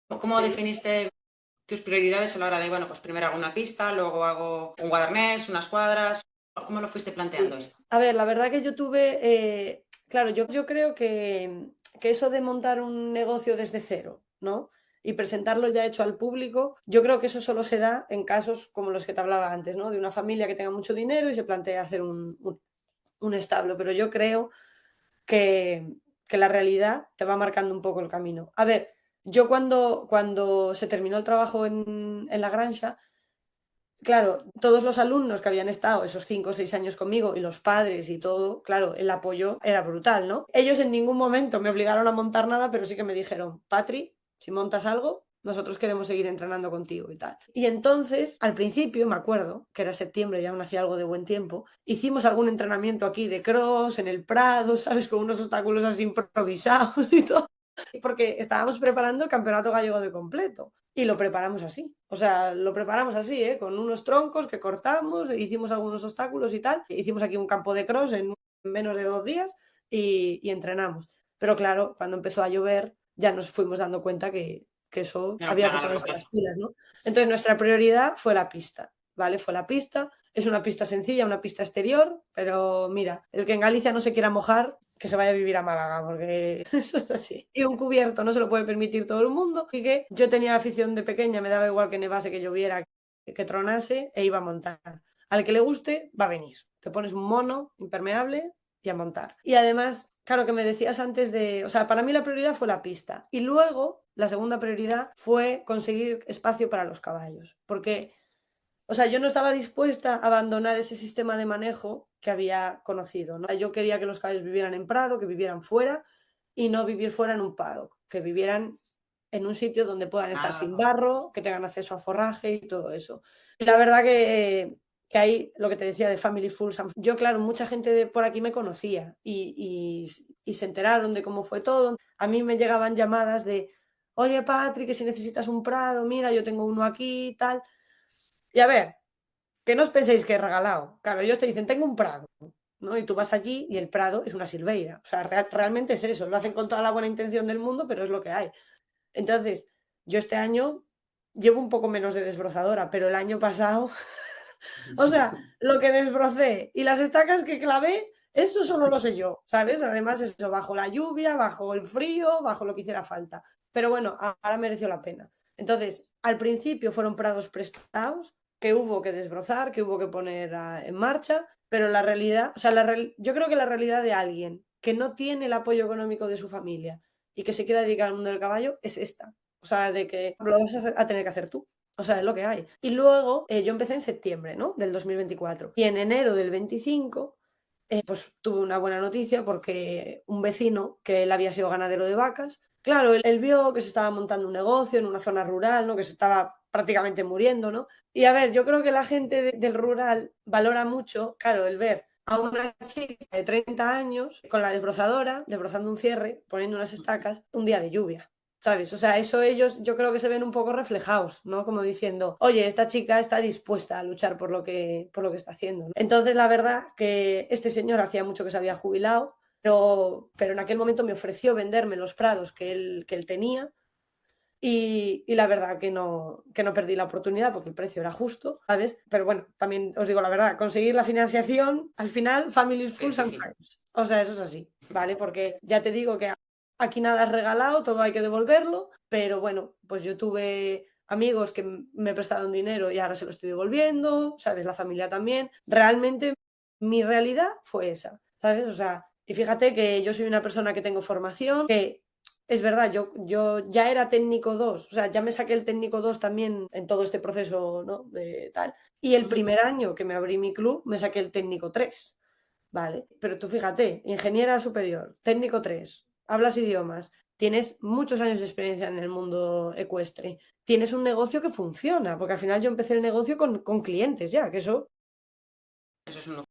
¿Cómo Sí. definiste tus prioridades a la hora de, bueno, pues primero hago una pista, luego hago un guadernés, unas cuadras? ¿Cómo lo fuiste planteando Sí. esto? A ver, la verdad que yo tuve, claro, yo creo que eso de montar un negocio desde cero, ¿no? Y presentarlo ya hecho al público, yo creo que eso solo se da en casos como los que te hablaba antes, ¿no? De una familia que tenga mucho dinero y se plantea hacer un establo, pero yo creo que, que la realidad te va marcando un poco el camino. A ver, yo cuando se terminó el trabajo en la granja, claro, todos los alumnos que habían estado esos 5 o 6 años conmigo y los padres y todo, claro, el apoyo era brutal, ¿no? Ellos en ningún momento me obligaron a montar nada, pero sí que me dijeron, Patri, si montas algo, nosotros queremos seguir entrenando contigo y tal. Y entonces, al principio, me acuerdo, que era septiembre y aún hacía algo de buen tiempo, hicimos algún entrenamiento aquí de cross, en el Prado, ¿sabes? Con unos obstáculos así improvisados y todo, porque estábamos preparando el Campeonato Gallego de completo. Y lo preparamos así, o sea, lo preparamos así, ¿eh? Con unos troncos que cortamos, hicimos algunos obstáculos y tal. Hicimos aquí un campo de cross en menos de 2 días y entrenamos. Pero claro, cuando empezó a llover ya nos fuimos dando cuenta que eso Era un había plan que a largo ponerse plazo. las pilas, ¿no? Entonces nuestra prioridad fue la pista, ¿vale? Fue la pista. Es una pista sencilla, una pista exterior, pero mira, el que en Galicia no se quiera mojar, que se vaya a vivir a Málaga, porque eso es así. Y un cubierto no se lo puede permitir todo el mundo. Y que yo tenía afición de pequeña, me daba igual que nevase, que lloviera, que tronase, e iba a montar. Al que le guste, va a venir. Te pones un mono impermeable y a montar. Y además, claro, que me decías antes de, o sea, para mí la prioridad fue la pista. Y luego, la segunda prioridad fue conseguir espacio para los caballos. Porque, o sea, yo no estaba dispuesta a abandonar ese sistema de manejo que había conocido, ¿no? Yo quería que los caballos vivieran en prado, que vivieran fuera y no vivir fuera en un paddock, que vivieran en un sitio donde puedan estar sin Ah, barro, que tengan acceso a forraje y todo eso. Y la verdad que ahí, lo que te decía de Family Foods, yo claro, mucha gente de por aquí me conocía y se enteraron de cómo fue todo. A mí me llegaban llamadas de, oye Patrick, que si necesitas un prado, mira, yo tengo uno aquí y tal. Y a ver, que no os penséis que es regalado. Claro, ellos te dicen, tengo un prado, ¿no? Y tú vas allí y el prado es una silveira. O sea, realmente es eso. Lo hacen con toda la buena intención del mundo, pero es lo que hay. Entonces, yo este año llevo un poco menos de desbrozadora, pero el año pasado, o sea, lo que desbrocé y las estacas que clavé, eso solo lo sé yo, ¿sabes? Además, eso, bajo la lluvia, bajo el frío, bajo lo que hiciera falta. Pero bueno, ahora mereció la pena. Entonces, al principio fueron prados prestados, que hubo que desbrozar, que hubo que poner en marcha, pero la realidad, o sea, yo creo que la realidad de alguien que no tiene el apoyo económico de su familia y que se quiera dedicar al mundo del caballo es esta. O sea, de que lo vas a tener que hacer tú. O sea, es lo que hay. Y luego yo empecé en septiembre, ¿no? Del 2024. Y en enero del 25, pues tuve una buena noticia porque un vecino, que él había sido ganadero de vacas, claro, él vio que se estaba montando un negocio en una zona rural, ¿no? Que se estaba prácticamente muriendo, ¿no? Y a ver, yo creo que la gente del rural valora mucho, claro, el ver a una chica de 30 años con la desbrozadora, desbrozando un cierre, poniendo unas estacas, un día de lluvia. ¿Sabes? O sea, eso ellos yo creo que se ven un poco reflejados, ¿no? Como diciendo, oye, esta chica está dispuesta a luchar por lo que está haciendo, ¿no? Entonces, la verdad que este señor hacía mucho que se había jubilado, pero en aquel momento me ofreció venderme los prados que él tenía y la verdad que no perdí la oportunidad porque el precio era justo, ¿sabes? Pero bueno, también os digo la verdad, conseguir la financiación, al final, families, qué fools and difícil. friends. O sea, eso es así, ¿vale? Porque ya te digo que aquí nada es regalado, todo hay que devolverlo, pero bueno, pues yo tuve amigos que me prestaron dinero y ahora se lo estoy devolviendo, ¿sabes? La familia también. Realmente mi realidad fue esa, ¿sabes? O sea, y fíjate que yo soy una persona que tengo formación, que es verdad, yo ya era técnico 2, o sea, ya me saqué el técnico 2 también en todo este proceso, ¿no? De tal. Y el Ujú. primer año que me abrí mi club, me saqué el técnico 3, ¿vale? Pero tú fíjate, ingeniera superior, técnico 3, hablas idiomas, tienes muchos años de experiencia en el mundo ecuestre, tienes un negocio que funciona, porque al final yo empecé el negocio con clientes ya, que eso Eso es un...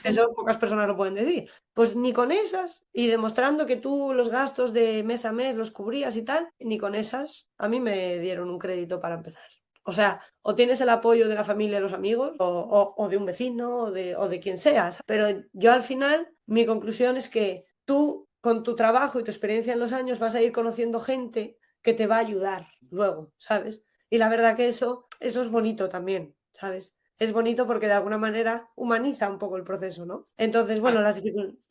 eso pocas personas lo pueden decir. Pues ni con esas, y demostrando que tú los gastos de mes a mes los cubrías y tal, ni con esas a mí me dieron un crédito para empezar. O sea, o tienes el apoyo de la familia y los amigos, o de un vecino, o de quien seas. Pero yo al final, mi conclusión es que tú, con tu trabajo y tu experiencia en los años, vas a ir conociendo gente que te va a ayudar luego, ¿sabes? Y la verdad que eso es bonito también, ¿sabes? Es bonito porque de alguna manera humaniza un poco el proceso, ¿no? Entonces, bueno,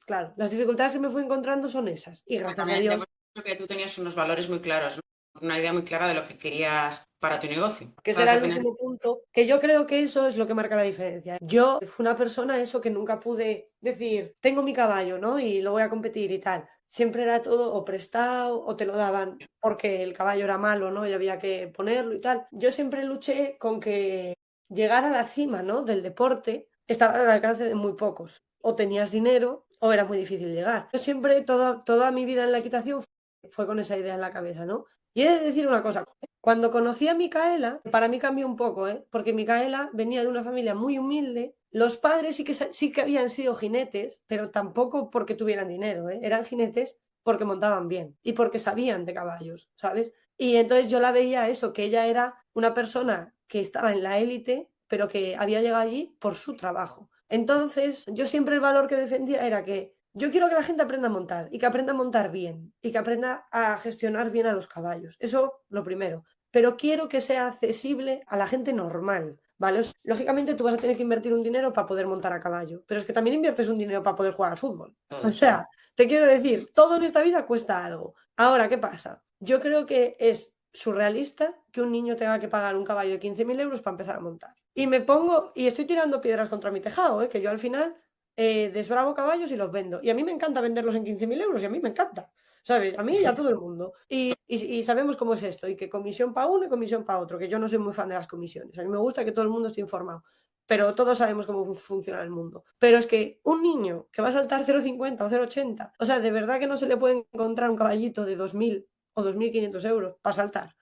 claro, las dificultades que me fui encontrando son esas. Y gracias a También Dios, demuestra que tú tenías unos valores muy claros, ¿no? Una idea muy clara de lo que querías para tu negocio. que ese ¿Sabes? era Al el final, último punto, que yo creo que eso es lo que marca la diferencia. Yo fui una persona, eso, que nunca pude decir, tengo mi caballo, ¿no? Y lo voy a competir y tal. Siempre era todo o prestado o te lo daban porque el caballo era malo, ¿no? Y había que ponerlo y tal. Yo siempre luché con que llegar a la cima, ¿no? Del deporte estaba al alcance de muy pocos. O tenías dinero o era muy difícil llegar. Yo siempre, toda mi vida en la equitación fue con esa idea en la cabeza, ¿no? Y he de decir una cosa, cuando conocí a Micaela, para mí cambió un poco, ¿eh? Porque Micaela venía de una familia muy humilde. Los padres sí que habían sido jinetes, pero tampoco porque tuvieran dinero, ¿eh? Eran jinetes porque montaban bien y porque sabían de caballos, ¿sabes? Y entonces yo la veía eso, que ella era una persona que estaba en la élite, pero que había llegado allí por su trabajo. Entonces, yo siempre el valor que defendía era que yo quiero que la gente aprenda a montar y que aprenda a montar bien y que aprenda a gestionar bien a los caballos. Eso lo primero. Pero quiero que sea accesible a la gente normal, ¿vale? Lógicamente tú vas a tener que invertir un dinero para poder montar a caballo, pero es que también inviertes un dinero para poder jugar al fútbol. O todo. sea, te quiero decir, todo en esta vida cuesta algo. Ahora, ¿qué pasa? Yo creo que es surrealista que un niño tenga que pagar un caballo de 15.000 euros para empezar a montar. Y me pongo, y estoy tirando piedras contra mi tejado, que yo al final desbravo caballos y los vendo. Y a mí me encanta venderlos en 15.000 euros y a mí me encanta, ¿sabes? A mí y a todo el mundo. Y sabemos cómo es esto, y que comisión para uno y comisión para otro, que yo no soy muy fan de las comisiones. A mí me gusta que todo el mundo esté informado, pero todos sabemos cómo funciona el mundo. Pero es que un niño que va a saltar 0,50 o 0,80, o sea, de verdad que no se le puede encontrar un caballito de 2.000 o 2.500 euros para saltar.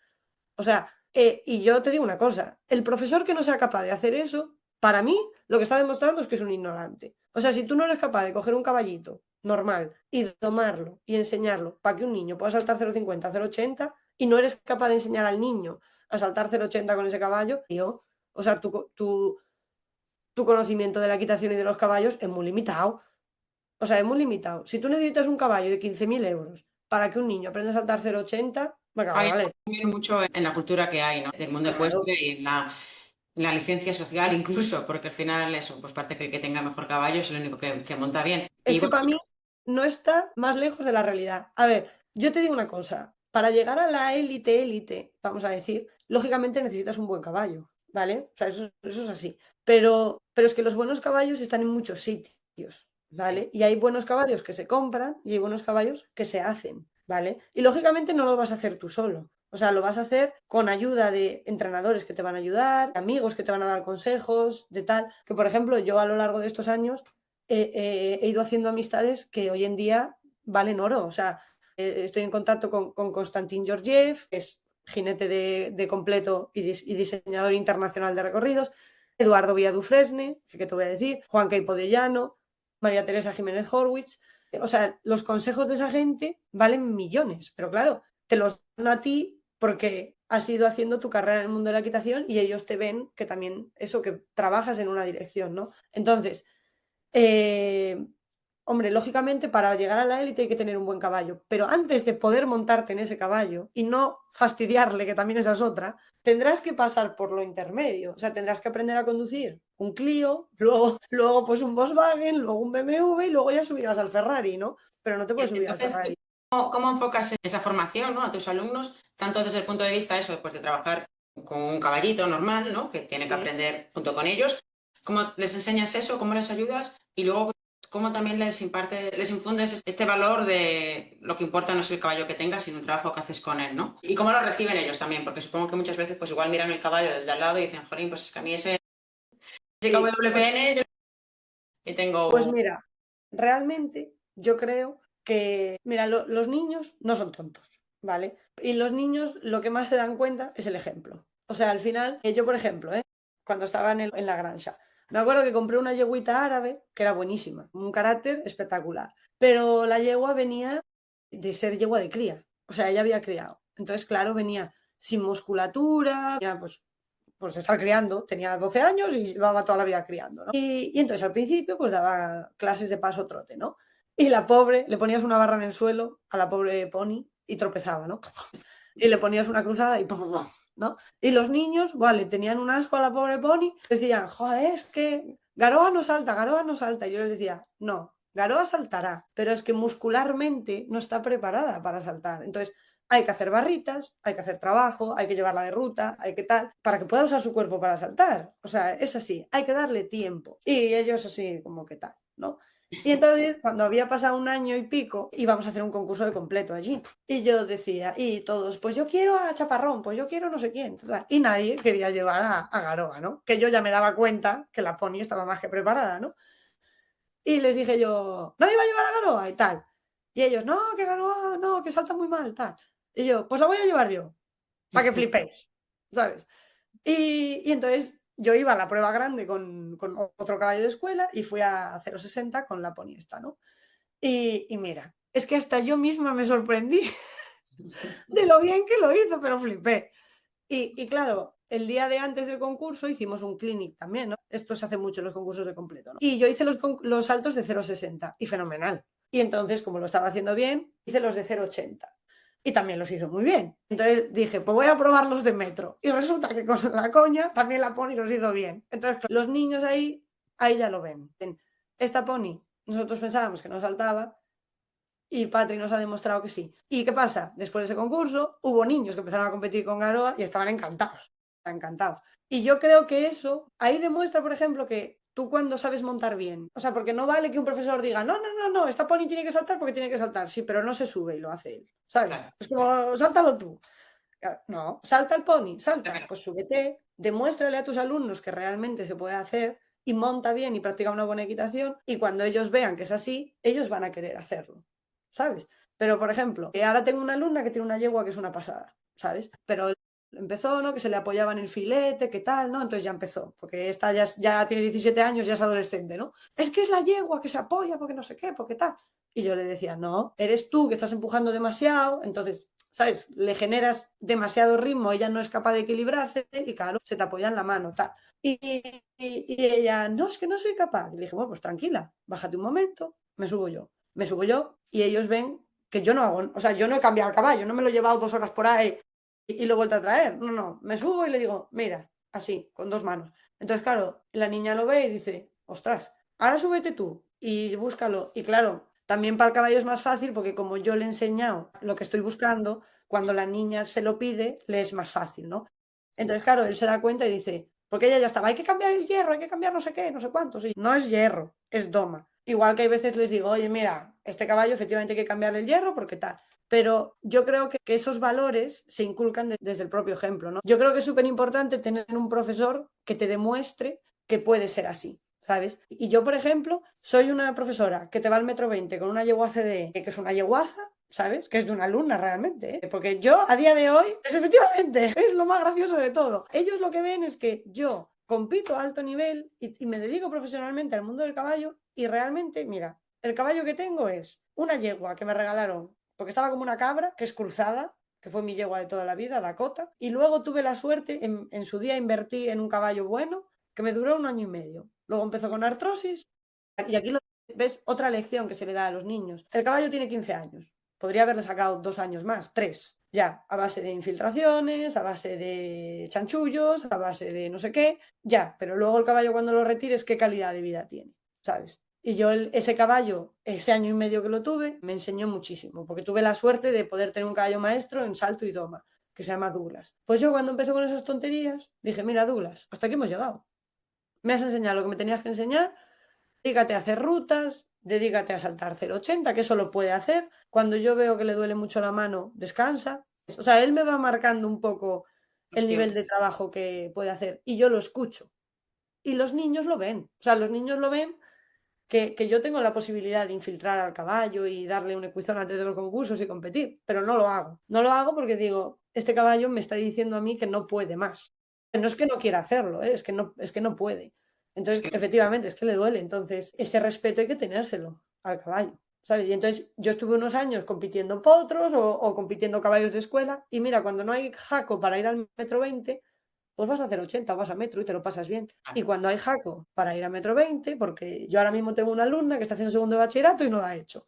O sea, y yo te digo una cosa, el profesor que no sea capaz de hacer eso, para mí lo que está demostrando es que es un ignorante. O sea, si tú no eres capaz de coger un caballito normal y domarlo y enseñarlo para que un niño pueda saltar 0,50, 0,80 y no eres capaz de enseñar al niño a saltar 0,80 con ese caballo, tío, o sea, tu conocimiento de la equitación y de los caballos es muy limitado. O sea, es muy limitado. Si tú necesitas un caballo de 15.000 euros para que un niño aprenda a saltar 0,80, me cago en Hay la leche. también mucho en la cultura que hay, ¿no? Del mundo Claro. ecuestre y en la licencia social incluso, porque al final eso, pues parece que el que tenga mejor caballo es el único que monta bien. Es Y que bueno, para mí no está más lejos de la realidad. A ver, yo te digo una cosa, para llegar a la élite, vamos a decir, lógicamente necesitas un buen caballo, ¿vale? O sea, eso es así. Pero es que los buenos caballos están en muchos sitios, ¿vale? Y hay buenos caballos que se compran y hay buenos caballos que se hacen, ¿vale? Y lógicamente no lo vas a hacer tú solo. O sea, lo vas a hacer con ayuda de entrenadores que te van a ayudar, amigos que te van a dar consejos, de tal. Que, por ejemplo, yo a lo largo de estos años he ido haciendo amistades que hoy en día valen oro. O sea, estoy en contacto con Konstantin Georgiev, que es jinete de completo y diseñador internacional de recorridos, Eduardo Villadufresne, que te voy a decir, Juan Queipo de Llano, María Teresa Jiménez Horwitz. O sea, los consejos de esa gente valen millones, pero claro, te los dan a ti porque has ido haciendo tu carrera en el mundo de la equitación y ellos te ven que también eso, que trabajas en una dirección, ¿no? Entonces, eh, hombre, lógicamente para llegar a la élite hay que tener un buen caballo, pero antes de poder montarte en ese caballo y no fastidiarle, que también esa es otra, tendrás que pasar por lo intermedio. O sea, tendrás que aprender a conducir un Clio, luego pues un Volkswagen, luego un BMW y luego ya subirás al Ferrari, ¿no? Pero no te puedes subir al entonces, Ferrari. ¿cómo enfocas esa formación, ¿no? A tus alumnos, tanto desde el punto de vista eso, pues de trabajar con un caballito normal, ¿no? Que tiene que Sí. aprender junto con ellos. ¿Cómo les enseñas eso? ¿Cómo les ayudas? Y luego, ¿cómo también les infundes este valor de lo que importa no es el caballo que tengas, sino el trabajo que haces con él, ¿no? Y cómo lo reciben ellos también, porque supongo que muchas veces pues igual miran el caballo del de al lado y dicen, jolín, pues es que a mí ese Sí, KWPN y pues tengo... mira, realmente yo creo que, mira, los niños no son tontos. ¿vale? Y los niños lo que más se dan cuenta es el ejemplo. O sea, al final, yo por ejemplo, cuando estaba en la granja, me acuerdo que compré una yeguita árabe que era buenísima, un carácter espectacular, pero la yegua venía de ser yegua de cría, o sea, ella había criado. Entonces, claro, venía sin musculatura, venía, pues de estar criando, tenía 12 años y llevaba toda la vida criando, ¿no? Y entonces al principio pues daba clases de paso trote, ¿no? Y la pobre, le ponías una barra en el suelo a la pobre pony y tropezaba, ¿no? Y le ponías una cruzada y ¿no? Y los niños, vale, tenían un asco a la pobre pony, decían, joder, es que Garoa no salta, Garoa no salta. Y yo les decía, no, Garoa saltará, pero es que muscularmente no está preparada para saltar. Entonces, hay que hacer barritas, hay que hacer trabajo, hay que llevarla de ruta, hay que tal, para que pueda usar su cuerpo para saltar. O sea, es así, hay que darle tiempo. Y ellos así como que tal, ¿no? Y entonces, cuando había pasado un año y pico, íbamos a hacer un concurso de completo allí. Y yo decía, y todos, pues yo quiero a Chaparrón, pues yo quiero no sé quién. Y nadie quería llevar a Garoa, ¿no? Que yo ya me daba cuenta que la pony estaba más que preparada, ¿no? Y les dije yo, nadie va a llevar a Garoa y tal. Y ellos, no, que Garoa, no, que salta muy mal, tal. Y yo, pues la voy a llevar yo, para que flipéis, ¿sabes? Y entonces yo iba a la prueba grande con otro caballo de escuela y fui a 0,60 con la pony esta, ¿no? Y mira, es que hasta yo misma me sorprendí de lo bien que lo hizo, pero flipé. Y claro, el día de antes del concurso hicimos un clinic también, ¿no? Esto se hace mucho en los concursos de completo, ¿no? Y yo hice los saltos de 0,60 y fenomenal. Y entonces, como lo estaba haciendo bien, hice los de 0,80 y también los hizo muy bien. Entonces dije, pues voy a probar los de metro. Y resulta que con la coña también la pony los hizo bien. Entonces, los niños ahí ya lo ven. Esta pony, nosotros pensábamos que no saltaba, y Patri nos ha demostrado que sí. ¿Y qué pasa? Después de ese concurso, hubo niños que empezaron a competir con Garoa y estaban encantados. Encantados. Y yo creo que eso ahí demuestra, por ejemplo, que tú cuando sabes montar bien, o sea, porque no vale que un profesor diga, no, no, no, no, esta pony tiene que saltar porque tiene que saltar, sí, pero no se sube y lo hace él, ¿sabes? Claro. Es como, sáltalo tú. No, salta el pony, Está salta, claro. pues súbete, demuéstrale a tus alumnos que realmente se puede hacer y monta bien y practica una buena equitación y cuando ellos vean que es así, ellos van a querer hacerlo, ¿sabes? Pero, por ejemplo, ahora tengo una alumna que tiene una yegua que es una pasada, ¿sabes? Pero empezó, ¿no? Que se le apoyaba en el filete, ¿qué tal, no? Entonces ya empezó, porque esta ya tiene 17 años, ya es adolescente, ¿no? Es que es la yegua que se apoya porque no sé qué, porque tal. Y yo le decía, no, eres tú que estás empujando demasiado, entonces, ¿sabes? Le generas demasiado ritmo, ella no es capaz de equilibrarse y claro, se te apoya en la mano, tal. Y ella, no, es que no soy capaz. Y le dije, bueno, pues tranquila, bájate un momento, me subo yo. Me subo yo y ellos ven que yo no hago, o sea, yo no he cambiado el caballo, no me lo he llevado 2 horas por ahí y lo he vuelto a traer. No, no, me subo y le digo, mira, así, con 2 manos. Entonces, claro, la niña lo ve y dice, ostras, ahora súbete tú y búscalo. Y claro, también para el caballo es más fácil porque como yo le he enseñado lo que estoy buscando, cuando la niña se lo pide, le es más fácil, ¿no? Entonces, claro, él se da cuenta y dice, porque ella ya estaba, hay que cambiar el hierro, hay que cambiar no sé qué, no sé cuántos. Y no es hierro, es doma. Igual que hay veces les digo, oye, mira, este caballo efectivamente hay que cambiarle el hierro porque tal. Pero yo creo que esos valores se inculcan desde el propio ejemplo, ¿no? Yo creo que es súper importante tener un profesor que te demuestre que puede ser así, ¿sabes? Y yo, por ejemplo, soy una profesora que te va al metro 20 con una yegua CDE, que es una yeguaza, ¿sabes? Que es de una alumna realmente, ¿eh? Porque yo a día de hoy, es efectivamente, es lo más gracioso de todo. Ellos lo que ven es que yo compito a alto nivel y me dedico profesionalmente al mundo del caballo y realmente, mira, el caballo que tengo es una yegua que me regalaron porque estaba como una cabra, que es cruzada, que fue mi yegua de toda la vida, Dakota, y luego tuve la suerte, en su día invertí en un caballo bueno, que me duró 1 año y medio. Luego empezó con artrosis, y aquí ves otra lección que se le da a los niños. El caballo tiene 15 años, podría haberle sacado 2 años más, 3, ya, a base de infiltraciones, a base de chanchullos, a base de no sé qué, ya, pero luego el caballo cuando lo retires, ¿qué calidad de vida tiene? ¿Sabes? Y yo ese caballo, ese año y medio que lo tuve, me enseñó muchísimo, porque tuve la suerte de poder tener un caballo maestro en salto y doma, que se llama Douglas. Pues yo cuando empecé con esas tonterías, dije, mira Douglas, hasta aquí hemos llegado. Me has enseñado lo que me tenías que enseñar, dedícate a hacer rutas, dedícate a saltar 0,80, que eso lo puede hacer. Cuando yo veo que le duele mucho la mano, descansa. O sea, él me va marcando un poco Los el nivel de tiempos. trabajo que puede hacer y yo lo escucho. Y los niños lo ven. O sea, los niños lo ven que yo tengo la posibilidad de infiltrar al caballo y darle un equizón antes de los concursos y competir, pero no lo hago. No lo hago porque digo, este caballo me está diciendo a mí que no puede más. No es que no quiera hacerlo, es que no puede. Es Entonces, que efectivamente, es que le duele. Entonces, ese respeto hay que tenérselo al caballo, ¿sabes? Y entonces yo estuve unos años compitiendo en potros o compitiendo caballos de escuela y mira, cuando no hay jaco para ir al metro 20, pues vas a hacer 80, vas a metro y te lo pasas bien. Y cuando hay jaco para ir a metro 20, porque yo ahora mismo tengo una alumna que está haciendo segundo de bachillerato y no lo ha hecho.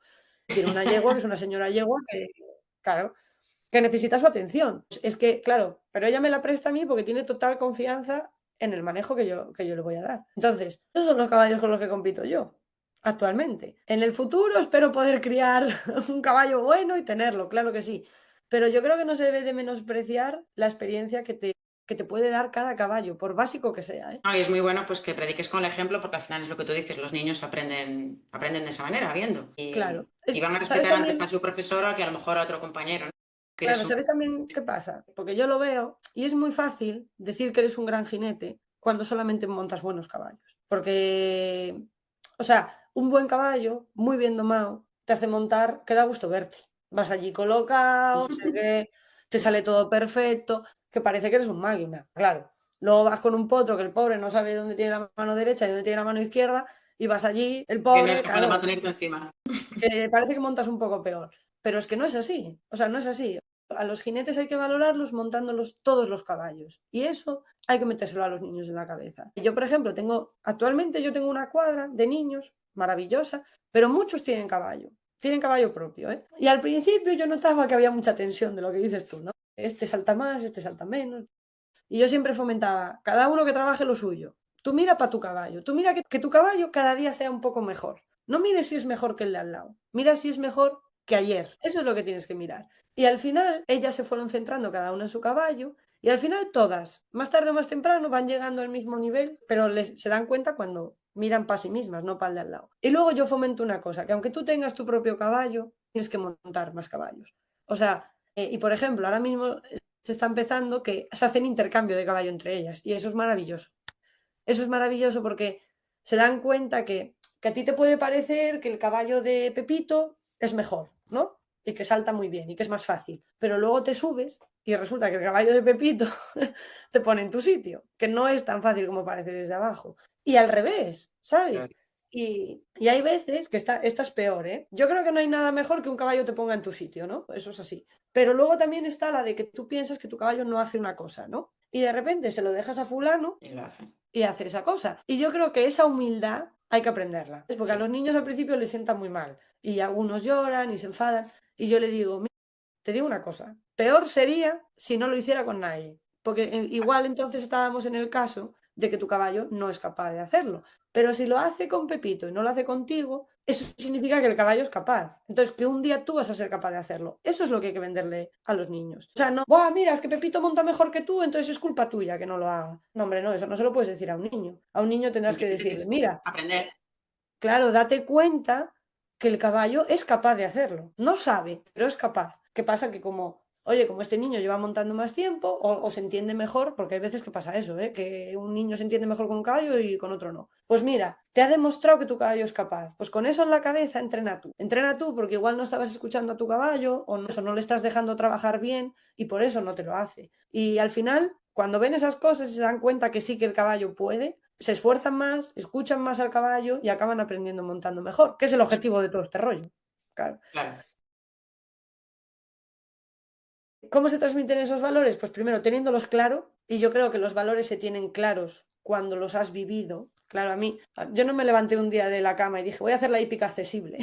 Tiene una yegua, que es una señora yegua, que, claro, que necesita su atención. Es que, claro, pero ella me la presta a mí porque tiene total confianza en el manejo que yo le voy a dar. Entonces, esos son los caballos con los que compito yo actualmente. En el futuro espero poder criar un caballo bueno y tenerlo, claro que sí. Pero yo creo que no se debe de menospreciar la experiencia que te puede dar cada caballo, por básico que sea, ¿eh? no, y es muy bueno pues que prediques con el ejemplo, porque al final es lo que tú dices, los niños aprenden de esa manera, viendo. Claro. Y van a ¿Sabes respetar antes a también? su profesora que a lo mejor a otro compañero, ¿no? Que Claro, eres un... ¿sabes también qué pasa? Porque yo lo veo y es muy fácil decir que eres un gran jinete cuando solamente montas buenos caballos. Porque, o sea, un buen caballo, muy bien domado, te hace montar, que da gusto verte. Vas allí colocado, no sé qué, te sale todo perfecto, que parece que eres un máquina, claro. Luego vas con un potro que el pobre no sabe dónde tiene la mano derecha y dónde tiene la mano izquierda, y vas allí, el que no es pobre, capaz de claro, mantenerte encima. parece que montas un poco peor, pero es que no es así, o sea, no es así. A los jinetes hay que valorarlos montándolos todos los caballos y eso hay que metérselo a los niños en la cabeza. Yo, por ejemplo, actualmente yo tengo una cuadra de niños maravillosa, pero muchos tienen caballo propio, ¿eh? Y al principio yo notaba que había mucha tensión de lo que dices tú, ¿no? Este salta más, este salta menos. Y yo siempre fomentaba, cada uno que trabaje lo suyo. Tú mira para tu caballo, tú mira que tu caballo cada día sea un poco mejor. No mires si es mejor que el de al lado, mira si es mejor que ayer. Eso es lo que tienes que mirar. Y al final ellas se fueron centrando cada una en su caballo y al final todas, más tarde o más temprano, van llegando al mismo nivel, pero se dan cuenta cuando miran para sí mismas, no para el de al lado. Y luego yo fomento una cosa, que aunque tú tengas tu propio caballo, tienes que montar más caballos. O sea, y por ejemplo, ahora mismo se está empezando que se hacen intercambio de caballo entre ellas y eso es maravilloso. Eso es maravilloso porque se dan cuenta que a ti te puede parecer que el caballo de Pepito es mejor, ¿no? Y que salta muy bien y que es más fácil. Pero luego te subes y resulta que el caballo de Pepito te pone en tu sitio, que no es tan fácil como parece desde abajo. Y al revés, ¿sabes? Y hay veces que esta es peor, ¿eh? Yo creo que no hay nada mejor que un caballo te ponga en tu sitio, ¿no? Eso es así. Pero luego también está la de que tú piensas que tu caballo no hace una cosa, ¿no? Y de repente se lo dejas a fulano Y lo hacen. y hace esa cosa. Y yo creo que esa humildad hay que aprenderla. Es porque a Sí. los niños al principio les sienta muy mal y algunos lloran y se enfadan. Y yo le digo, "Mira, te digo una cosa, peor sería si no lo hiciera con nadie, porque igual entonces estábamos en el caso de que tu caballo no es capaz de hacerlo. Pero si lo hace con Pepito y no lo hace contigo, eso significa que el caballo es capaz. Entonces, que un día tú vas a ser capaz de hacerlo. Eso es lo que hay que venderle a los niños. O sea, no, ¡buah, mira, es que Pepito monta mejor que tú, entonces es culpa tuya que no lo haga! No, hombre, no, eso no se lo puedes decir a un niño. A un niño tendrás que Simplemente decirle, tienes que mira, aprender. claro, date cuenta que el caballo es capaz de hacerlo. No sabe, pero es capaz. ¿Qué pasa? Que como este niño lleva montando más tiempo o se entiende mejor, porque hay veces que pasa eso, ¿eh? Que un niño se entiende mejor con un caballo y con otro no. Pues mira, te ha demostrado que tu caballo es capaz. Pues con eso en la cabeza, entrena tú. Entrena tú porque igual no estabas escuchando a tu caballo o no le estás dejando trabajar bien y por eso no te lo hace. Y al final, cuando ven esas cosas y se dan cuenta que sí que el caballo puede, se esfuerzan más, escuchan más al caballo y acaban aprendiendo montando mejor, que es el objetivo de todo este rollo. Claro. Claro. ¿Cómo se transmiten esos valores? Pues primero teniéndolos claro, y yo creo que los valores se tienen claros cuando los has vivido. Claro, yo no me levanté un día de la cama y dije, voy a hacer la hípica accesible.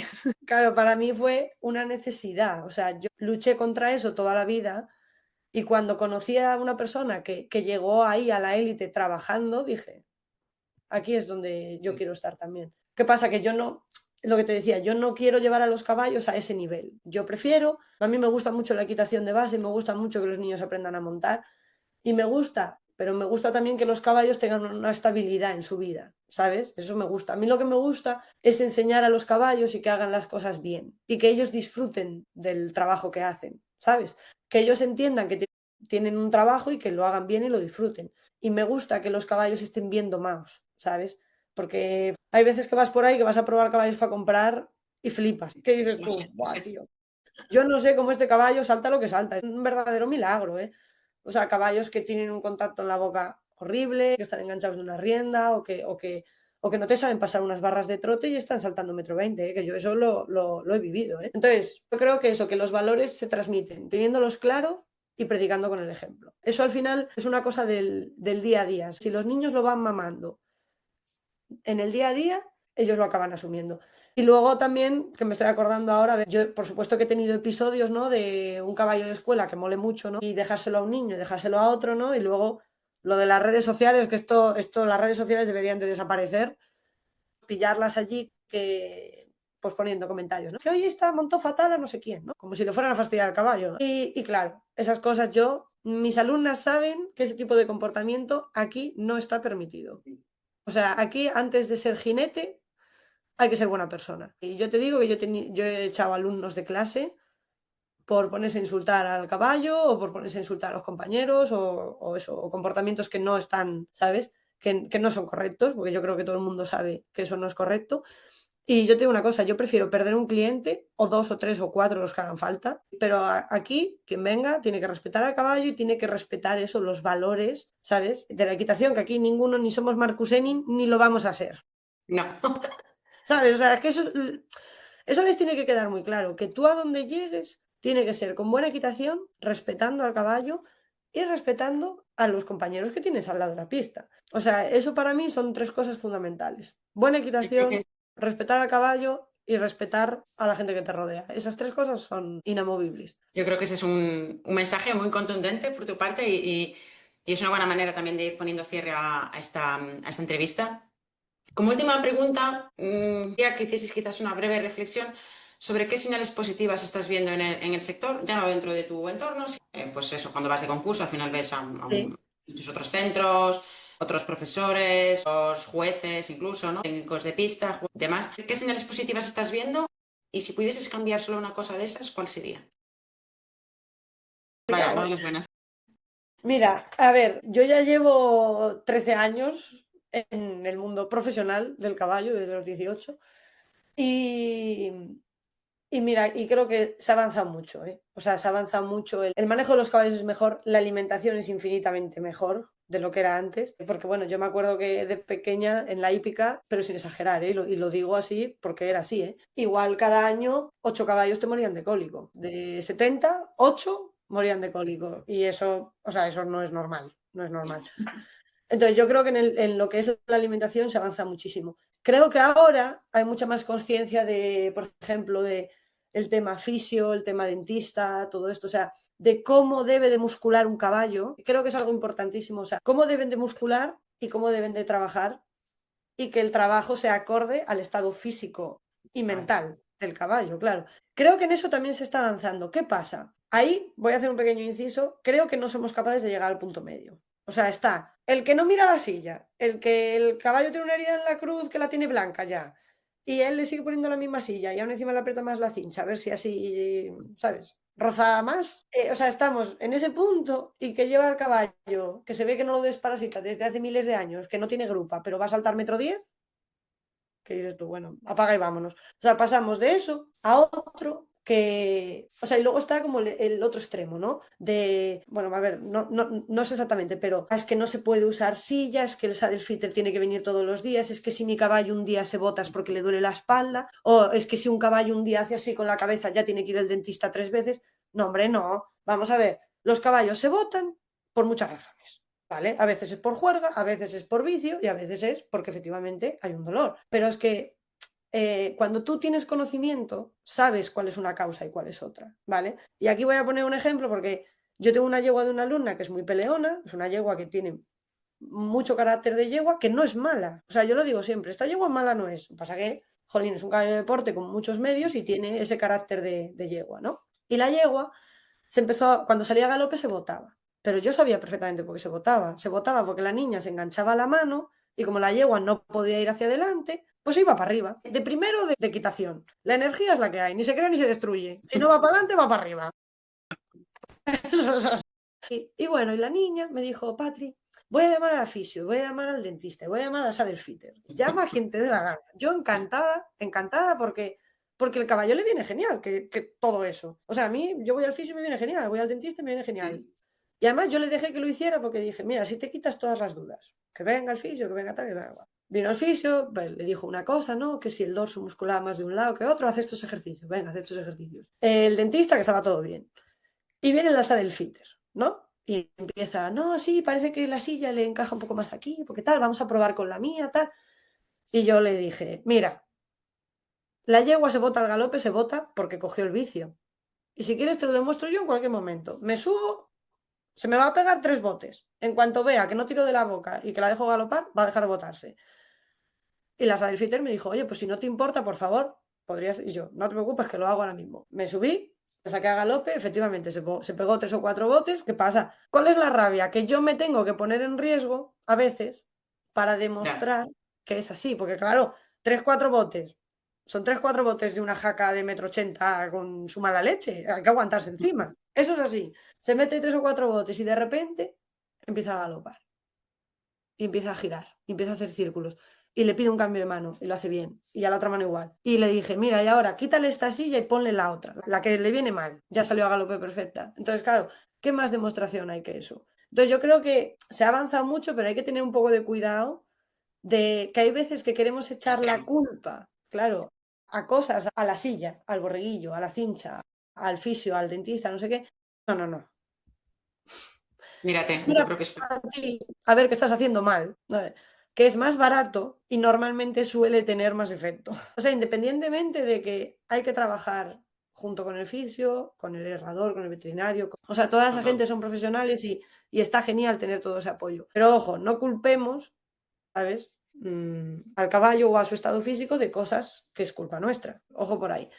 Claro, para mí fue una necesidad, o sea, yo luché contra eso toda la vida y cuando conocí a una persona que llegó ahí a la élite trabajando, dije, aquí es donde yo quiero estar también. ¿Qué pasa? Que yo no, lo que te decía, yo no quiero llevar a los caballos a ese nivel. Yo prefiero, a mí me gusta mucho la equitación de base, me gusta mucho que los niños aprendan a montar y me gusta, pero me gusta también que los caballos tengan una estabilidad en su vida, ¿sabes? Eso me gusta. A mí lo que me gusta es enseñar a los caballos y que hagan las cosas bien y que ellos disfruten del trabajo que hacen, ¿sabes? Que ellos entiendan que tienen un trabajo y que lo hagan bien y lo disfruten. Y me gusta que los caballos estén bien domados, ¿sabes? porque hay veces que vas por ahí, que vas a probar caballos para comprar y flipas. ¿Qué dices Lo tú? sé, lo Buah, sé. tío. Yo no sé cómo este caballo salta lo que salta. Es un verdadero milagro, ¿eh? O sea, caballos que tienen un contacto en la boca horrible, que están enganchados de una rienda o que no te saben pasar unas barras de trote y están saltando 1,20 m, ¿eh? Que yo eso lo he vivido, ¿eh? Entonces, yo creo que eso, que los valores se transmiten teniéndolos claros y predicando con el ejemplo. Eso al final es una cosa del día a día. Si los niños lo van mamando en el día a día, ellos lo acaban asumiendo. Y luego también, que me estoy acordando ahora, yo por supuesto que he tenido episodios, ¿no? De un caballo de escuela que mole mucho, ¿no? Y dejárselo a un niño y dejárselo a otro, ¿no? Y luego lo de las redes sociales, que las redes sociales deberían de desaparecer, pillarlas allí pues poniendo comentarios, ¿no? Que hoy montó fatal a no sé quién, ¿no? Como si le fueran a fastidiar al caballo. Y claro, esas cosas mis alumnas saben que ese tipo de comportamiento aquí no está permitido. O sea, aquí antes de ser jinete hay que ser buena persona. Y yo te digo que yo he echado alumnos de clase por ponerse a insultar al caballo o por ponerse a insultar a los compañeros o comportamientos que no están, ¿sabes? Que no son correctos, porque yo creo que todo el mundo sabe que eso no es correcto. Y yo te digo una cosa, yo prefiero perder un cliente o 2 o 3 o 4 los que hagan falta, pero aquí quien venga tiene que respetar al caballo y tiene que respetar eso, los valores, ¿sabes? De la equitación, que aquí ninguno ni somos Marcusenin ni lo vamos a ser. No. ¿Sabes? O sea, es que eso les tiene que quedar muy claro, que tú a donde llegues tiene que ser con buena equitación, respetando al caballo y respetando a los compañeros que tienes al lado de la pista. O sea, eso para mí son 3 cosas fundamentales. Buena Yo creo equitación, que, respetar al caballo y respetar a la gente que te rodea. Esas 3 cosas son inamovibles. yo creo que ese es un mensaje muy contundente por tu parte y es una buena manera también de ir poniendo cierre a esta entrevista. Como última pregunta, quería que hicieses quizás una breve reflexión sobre qué señales positivas estás viendo en el sector, ya no dentro de tu entorno, pues eso, cuando vas de concurso, al final ves a Sí. muchos otros centros, otros profesores, los jueces incluso, ¿no? Técnicos de pista, demás. ¿Qué señales positivas estás viendo? Y si pudieses cambiar solo una cosa de esas, ¿cuál sería? Vaya, Claro. las buenas. Mira, a ver, yo ya llevo 13 años en el mundo profesional del caballo, desde los 18, y, y mira, y creo que se avanza mucho, ¿eh? O sea, se avanza mucho. El manejo de los caballos es mejor, la alimentación es infinitamente mejor de lo que era antes, porque bueno, yo me acuerdo que de pequeña en la hípica, pero sin exagerar, ¿eh? Y lo digo así porque era así, ¿eh? Igual cada año 8 caballos te morían de cólico. De 70, 8 morían de cólico. Y eso, o sea, eso no es normal, no es normal. Entonces, yo creo que en lo que es la alimentación se avanza muchísimo. Creo que ahora hay mucha más conciencia de, por ejemplo, de el tema fisio, el tema dentista, todo esto, o sea, de cómo debe de muscular un caballo. Creo que es algo importantísimo, o sea, cómo deben de muscular y cómo deben de trabajar y que el trabajo sea acorde al estado físico y Vale. mental del caballo, claro. Creo que en eso también se está avanzando. ¿Qué pasa? Ahí voy a hacer un pequeño inciso. Creo que no somos capaces de llegar al punto medio. O sea, está el que no mira la silla, el que el caballo tiene una herida en la cruz que la tiene blanca ya, y él le sigue poniendo la misma silla y aún encima le aprieta más la cincha, a ver si así, ¿sabes? Roza más. O sea, estamos en ese punto y que lleva el caballo, que se ve que no lo desparasita desde hace miles de años, que no tiene grupa, pero va a saltar 1,10 m, que dices tú, bueno, apaga y vámonos. O sea, pasamos de eso a otro que, o sea, y luego está como el otro extremo, ¿no? De, bueno, a ver, no sé exactamente, pero es que no se puede usar sillas, que el saddle fitter tiene que venir todos los días, es que si mi caballo un día se bota es porque le duele la espalda, o es que si un caballo un día hace así con la cabeza ya tiene que ir al dentista 3 veces. No, hombre, no. Vamos a ver, los caballos se botan por muchas razones. ¿Vale? A veces es por juerga, a veces es por vicio y a veces es porque efectivamente hay un dolor. Pero es que cuando tú tienes conocimiento, sabes cuál es una causa y cuál es otra, ¿vale? Y aquí voy a poner un ejemplo porque yo tengo una yegua de una alumna que es muy peleona, es una yegua que tiene mucho carácter de yegua, que no es mala. O sea, yo lo digo siempre, esta yegua mala no es. Lo que pasa que, jolín, es un caballo de deporte con muchos medios y tiene ese carácter de yegua, ¿no? Y la yegua cuando salía a galope se botaba. Pero yo sabía perfectamente por qué se botaba. Se botaba porque la niña se enganchaba a la mano y como la yegua no podía ir hacia adelante, pues iba para arriba. De primero de equitación. La energía es la que hay, ni se crea ni se destruye. Si no va para adelante, va para arriba. Y bueno, y la niña me dijo, Patri, voy a llamar al fisio, voy a llamar al dentista, voy a llamar a Saddle Fitter. Llama a quien te dé la gana. Yo encantada porque el caballo le viene genial, que todo eso. O sea, a mí, yo voy al fisio y me viene genial, voy al dentista y me viene genial. Sí. Y además yo le dejé que lo hiciera porque dije, mira, si te quitas todas las dudas, que venga el fisio, que venga tal, que venga. Vino el fisio, pues, le dijo una cosa, ¿no? Que si el dorso muscular más de un lado que otro, hace estos ejercicios, venga, hace estos ejercicios. El dentista, que estaba todo bien. Y viene la Saddle Fitter, ¿no? Y empieza, no, sí, parece que la silla le encaja un poco más aquí, porque tal, vamos a probar con la mía, tal. Y yo le dije, mira, la yegua se bota al galope, se bota porque cogió el vicio. Y si quieres te lo demuestro yo en cualquier momento. Me subo, se me va a pegar 3 botes. En cuanto vea que no tiro de la boca y que la dejo galopar, va a dejar de botarse. Y la Saddle Fitter me dijo, oye, pues si no te importa, por favor, podrías... Y yo, no te preocupes, que lo hago ahora mismo. Me subí, me saqué a galope, efectivamente, se pegó 3 o 4 botes. ¿Qué pasa? ¿Cuál es la rabia? Que yo me tengo que poner en riesgo, a veces, para Ya. demostrar que es así. Porque claro, 3 4 botes. Son 3 4 botes de una jaca de 1,80 m con su mala leche. Hay que aguantarse encima. Eso es así. Se mete 3 o 4 botes y de repente empieza a galopar. Y empieza a girar. Y empieza a hacer círculos. Y le pido un cambio de mano. Y lo hace bien. Y a la otra mano igual. Y le dije, mira, y ahora quítale esta silla y ponle la otra. La que le viene mal. Ya salió a galope perfecta. Entonces, claro, ¿qué más demostración hay que eso? Entonces yo creo que se ha avanzado mucho, pero hay que tener un poco de cuidado de que hay veces que queremos echar la Extremo. culpa, claro, a cosas, a la silla, al borreguillo, a la cincha, al fisio, al dentista, no sé qué. No, no, no. Mírate en tu Mira propio espejo. a ti, a ver qué estás haciendo mal, que es más barato y normalmente suele tener más efecto. O sea, independientemente de que hay que trabajar junto con el fisio, con el herrador, con el veterinario, o sea, toda Con esa todo. gente son profesionales y está genial tener todo ese apoyo. Pero ojo, no culpemos, ¿sabes? Al caballo o a su estado físico de cosas que es culpa nuestra. Ojo por ahí.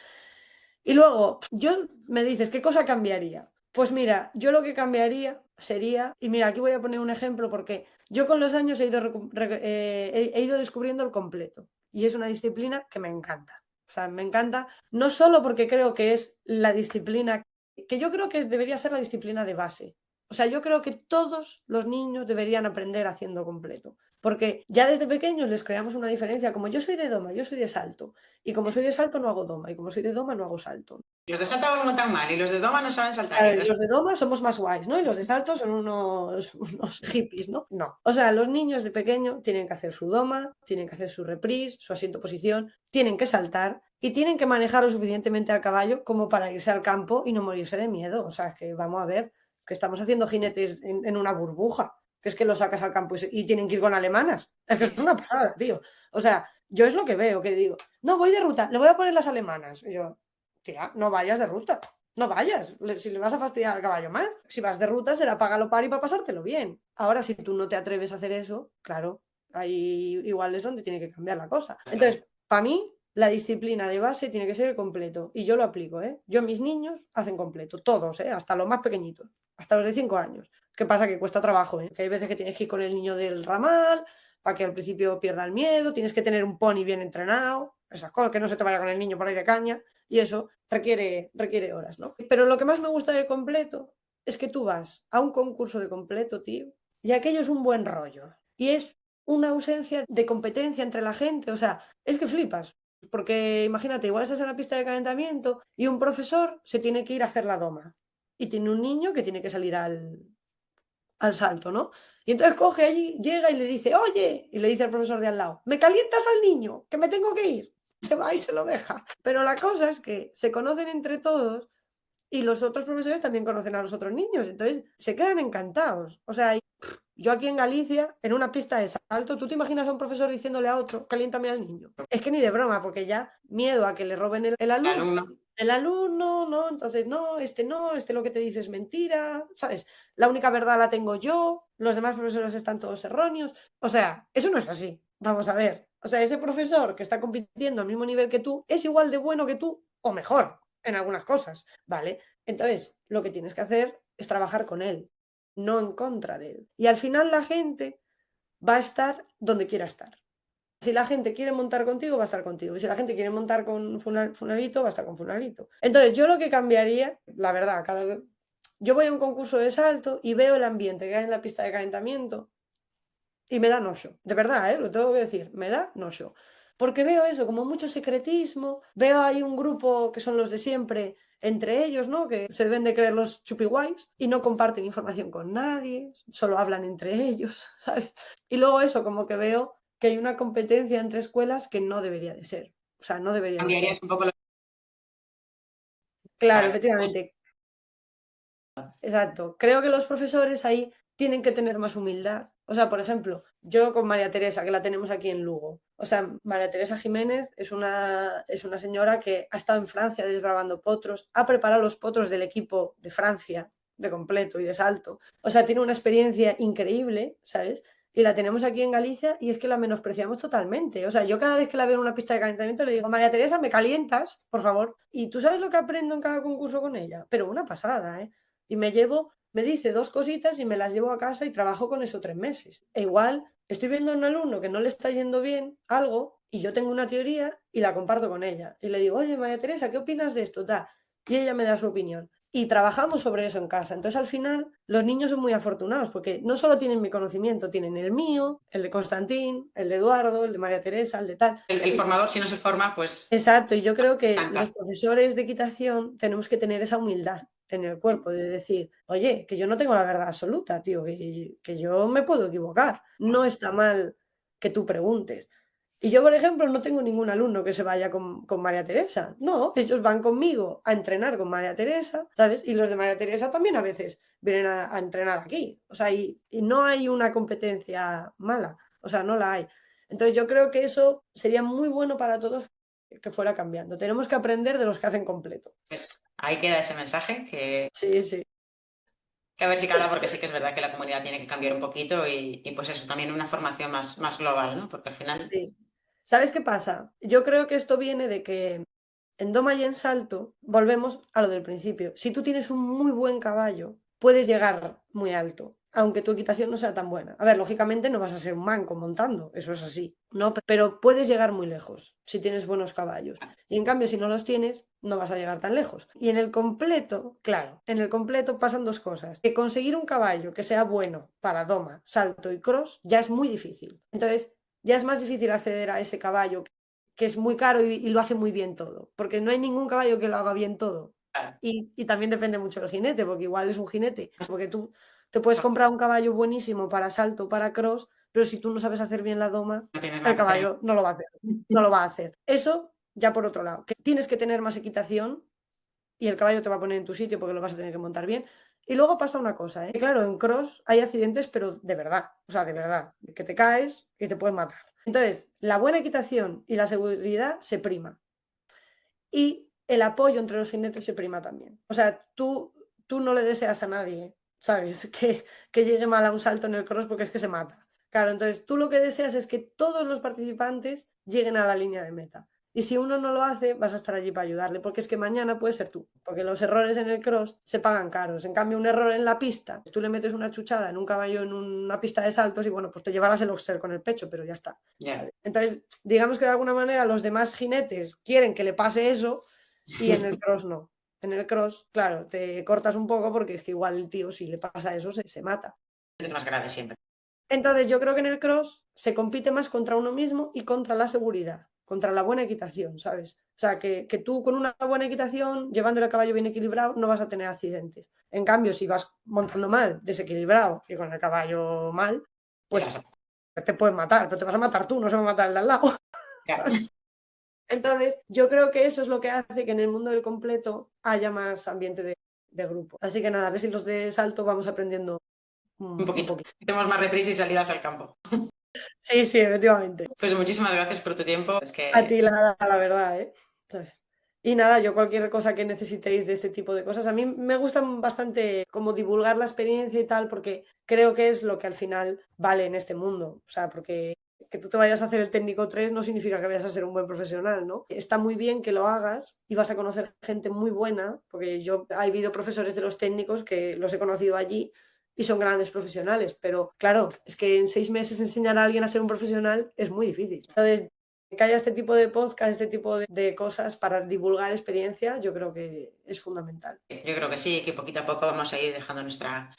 Y luego, yo me dices, ¿qué cosa cambiaría? Pues mira, yo lo que cambiaría sería, y mira, aquí voy a poner un ejemplo porque yo con los años he ido descubriendo el completo y es una disciplina que me encanta. O sea, me encanta no solo porque creo que es la disciplina, que yo creo que debería ser la disciplina de base. O sea, yo creo que todos los niños deberían aprender haciendo completo. Porque ya desde pequeños les creamos una diferencia, como yo soy de doma, yo soy de salto, y como soy de salto no hago doma, y como soy de doma no hago salto. Los de salta van tan mal y los de doma no saben saltar. Y Claro, el y resto. los de doma somos más guays, ¿no? Y los de salto son unos hippies, ¿no? No. O sea, los niños de pequeño tienen que hacer su doma, tienen que hacer su reprise, su asiento posición, tienen que saltar y tienen que manejar lo suficientemente al caballo como para irse al campo y no morirse de miedo. O sea, es que vamos a ver que estamos haciendo jinetes en una burbuja, que es que lo sacas al campo y tienen que ir con alemanas. Es que es una pasada, tío. O sea, yo es lo que veo, que digo, no, voy de ruta, le voy a poner las alemanas. Y yo, tía, no vayas de ruta. No vayas, si le vas a fastidiar al caballo más. Si vas de ruta será para galopar y para pasártelo bien. Ahora, si tú no te atreves a hacer eso, claro, ahí igual es donde tiene que cambiar la cosa. Entonces, para mí, la disciplina de base tiene que ser el completo. Y yo lo aplico, ¿eh? Yo, mis niños hacen completo, todos, ¿eh? Hasta los más pequeñitos, hasta los de 5 años. ¿Qué pasa? Que cuesta trabajo, ¿eh? Que hay veces que tienes que ir con el niño del ramal para que al principio pierda el miedo, tienes que tener un pony bien entrenado, esas cosas, que no se te vaya con el niño por ahí de caña, y eso requiere horas, ¿no? Pero lo que más me gusta del completo es que tú vas a un concurso de completo, tío, y aquello es un buen rollo. Y es una ausencia de competencia entre la gente, o sea, es que flipas. Porque imagínate, igual estás en la pista de calentamiento y un profesor se tiene que ir a hacer la doma. Y tiene un niño que tiene que salir al salto, ¿no? Y entonces coge allí, llega y le dice, oye, y le dice al profesor de al lado, ¿me calientas al niño? Que me tengo que ir. Se va y se lo deja. Pero la cosa es que se conocen entre todos y los otros profesores también conocen a los otros niños. Entonces se quedan encantados. O sea, yo aquí en Galicia, en una pista de salto, ¿tú te imaginas a un profesor diciéndole a otro, caliéntame al niño? Es que ni de broma, porque ya miedo a que le roben el El alumno. alumno. El alumno, no, entonces no, este lo que te dice es mentira, ¿sabes? La única verdad la tengo yo, los demás profesores están todos erróneos. O sea, eso no es así. Vamos a ver. O sea, ese profesor que está compitiendo al mismo nivel que tú es igual de bueno que tú o mejor en algunas cosas, ¿vale? Entonces, lo que tienes que hacer es trabajar con él, no en contra de él. Y al final la gente va a estar donde quiera estar. Si la gente quiere montar contigo, va a estar contigo. Y si la gente quiere montar con fulanito, va a estar con fulanito. Entonces, yo lo que cambiaría, la verdad, cada vez... Yo voy a un concurso de salto y veo el ambiente que hay en la pista de calentamiento Y me da nojo, de verdad, lo tengo que decir, me da nojo. Porque veo eso, como mucho secretismo, veo ahí un grupo que son los de siempre, entre ellos, ¿no? Que se deben de creer los chupiguays y no comparten información con nadie, solo hablan entre ellos, ¿sabes? Y luego eso, como que veo que hay una competencia entre escuelas que no debería de ser. O sea, no debería de ser. Cambiarías un poco lo Claro, para hacer cosas. efectivamente. Exacto. Creo que los profesores ahí tienen que tener más humildad. O sea, por ejemplo, yo con María Teresa, que la tenemos aquí en Lugo. O sea, María Teresa Jiménez es una señora que ha estado en Francia desbravando potros, ha preparado los potros del equipo de Francia, de completo y de salto. O sea, tiene una experiencia increíble, ¿sabes? Y la tenemos aquí en Galicia y es que la menospreciamos totalmente. O sea, yo cada vez que la veo en una pista de calentamiento le digo, María Teresa, ¿me calientas, por favor? Y tú sabes lo que aprendo en cada concurso con ella. Pero una pasada, ¿eh? Y me dice dos cositas y me las llevo a casa y trabajo con eso 3 meses. E igual estoy viendo a un alumno que no le está yendo bien algo y yo tengo una teoría y la comparto con ella. Y le digo, oye, María Teresa, ¿qué opinas de esto? Y ella me da su opinión. Y trabajamos sobre eso en casa. Entonces, al final, los niños son muy afortunados porque no solo tienen mi conocimiento, tienen el mío, el de Constantín, el de Eduardo, el de María Teresa, el de tal. El formador, si no se forma, pues Exacto, y yo creo que los estanca. profesores de equitación tenemos que tener esa humildad en el cuerpo de decir, oye, que yo no tengo la verdad absoluta, tío, que yo me puedo equivocar. No está mal que tú preguntes. Y yo, por ejemplo, no tengo ningún alumno que se vaya con María Teresa. No, ellos van conmigo a entrenar con María Teresa, ¿sabes? Y los de María Teresa también a veces vienen a entrenar aquí. O sea, y no hay una competencia mala. O sea, no la hay. Entonces yo creo que eso sería muy bueno para todos que fuera cambiando. Tenemos que aprender de los que hacen completo. Pues ahí queda ese mensaje Sí, sí, que a ver si cala, porque sí que es verdad que la comunidad tiene que cambiar un poquito y pues eso, también una formación más global, ¿no? Porque al final, sí. ¿Sabes qué pasa? Yo creo que esto viene de que en doma y en salto volvemos a lo del principio. Si tú tienes un muy buen caballo, puedes llegar muy alto, aunque tu equitación no sea tan buena. A ver, lógicamente no vas a ser un manco montando, eso es así, ¿no? Pero puedes llegar muy lejos si tienes buenos caballos. Y en cambio, si no los tienes, no vas a llegar tan lejos. Y en el completo, claro, en el completo pasan dos cosas. Que conseguir un caballo que sea bueno para doma, salto y cross ya es muy difícil. Entonces, ya es más difícil acceder a ese caballo que es muy caro y lo hace muy bien todo, porque no hay ningún caballo que lo haga bien todo. claro, Y también depende mucho del jinete, porque igual es un jinete, porque tú te puedes comprar un caballo buenísimo para salto, para cross, pero si tú no sabes hacer bien la doma, no tienes el nada que hacer. caballo no lo va a hacer, no lo va a hacer. Eso ya por otro lado, que tienes que tener más equitación y el caballo te va a poner en tu sitio porque lo vas a tener que montar bien. Y luego pasa una cosa, ¿eh? Claro, en cross hay accidentes, pero de verdad, o sea, de verdad, que te caes y te pueden matar. Entonces, la buena equitación y la seguridad se prima. Y el apoyo entre los jinetes se prima también. O sea, tú no le deseas a nadie, ¿sabes? Que llegue mal a un salto en el cross porque es que se mata. Claro, entonces tú lo que deseas es que todos los participantes lleguen a la línea de meta. Y si uno no lo hace, vas a estar allí para ayudarle, porque es que mañana puede ser tú, porque los errores en el cross se pagan caros. En cambio, un error en la pista, tú le metes una chuchada en un caballo en una pista de saltos y bueno, pues te llevarás el oxer con el pecho, pero ya está. Ya. Entonces, digamos que de alguna manera los demás jinetes quieren que le pase eso y en el cross no. En el cross, claro, te cortas un poco porque es que igual el tío, si le pasa eso, se mata. Es más grave siempre. Entonces, yo creo que en el cross se compite más contra uno mismo y contra la seguridad, contra la buena equitación, ¿sabes? O sea, que tú con una buena equitación, llevando el caballo bien equilibrado, no vas a tener accidentes. En cambio, si vas montando mal, desequilibrado y con el caballo mal, Sí, pues te puedes matar, pero te vas a matar tú, no se va a matar el de al lado. claro. Entonces, yo creo que eso es lo que hace que en el mundo del completo haya más ambiente de grupo. Así que nada, a ver si los de salto vamos aprendiendo Un un poquito. poquito. Tenemos más reprise y salidas al campo. Sí, sí, efectivamente. Pues muchísimas gracias por tu tiempo. Es A que ti la verdad, ¿eh? ¿Sabes? Y nada, yo cualquier cosa que necesitéis de este tipo de cosas, a mí me gustan bastante como divulgar la experiencia y tal, porque creo que es lo que al final vale en este mundo. O sea, porque que tú te vayas a hacer el técnico 3 no significa que vayas a ser un buen profesional, ¿no? Está muy bien que lo hagas y vas a conocer gente muy buena, porque yo he habido profesores de los técnicos que los he conocido allí y son grandes profesionales, pero claro, es que en 6 meses enseñar a alguien a ser un profesional es muy difícil. Entonces, que haya este tipo de podcast, este tipo de cosas para divulgar experiencia, yo creo que es fundamental. yo creo que sí, que poquito a poco vamos a ir dejando nuestra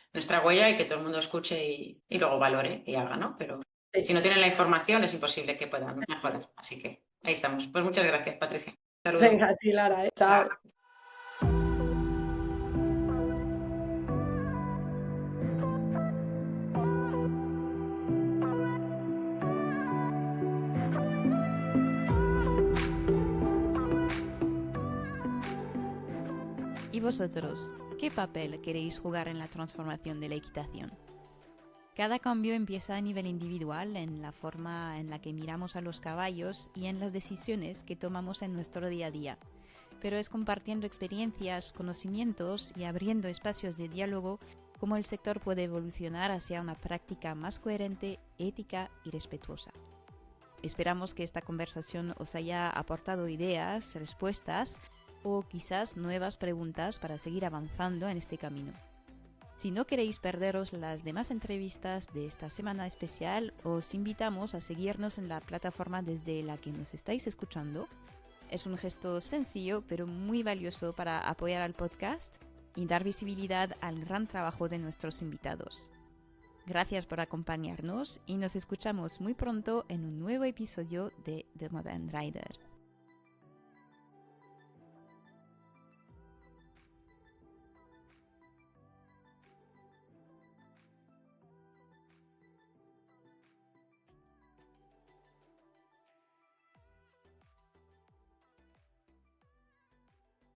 huella y que todo el mundo escuche y luego valore y haga, ¿no? Pero Sí. Si no tienen la información es imposible que puedan mejorar. Así que ahí estamos. Pues muchas gracias, Patricia. Saludos. Venga, a ti, Lara, Chao. chao. ¿Y vosotros? ¿Qué papel queréis jugar en la transformación de la equitación? Cada cambio empieza a nivel individual en la forma en la que miramos a los caballos y en las decisiones que tomamos en nuestro día a día. Pero es compartiendo experiencias, conocimientos y abriendo espacios de diálogo como el sector puede evolucionar hacia una práctica más coherente, ética y respetuosa. Esperamos que esta conversación os haya aportado ideas, respuestas o quizás nuevas preguntas para seguir avanzando en este camino. Si no queréis perderos las demás entrevistas de esta semana especial, os invitamos a seguirnos en la plataforma desde la que nos estáis escuchando. Es un gesto sencillo pero muy valioso para apoyar al podcast y dar visibilidad al gran trabajo de nuestros invitados. Gracias por acompañarnos y nos escuchamos muy pronto en un nuevo episodio de The Modern Rider.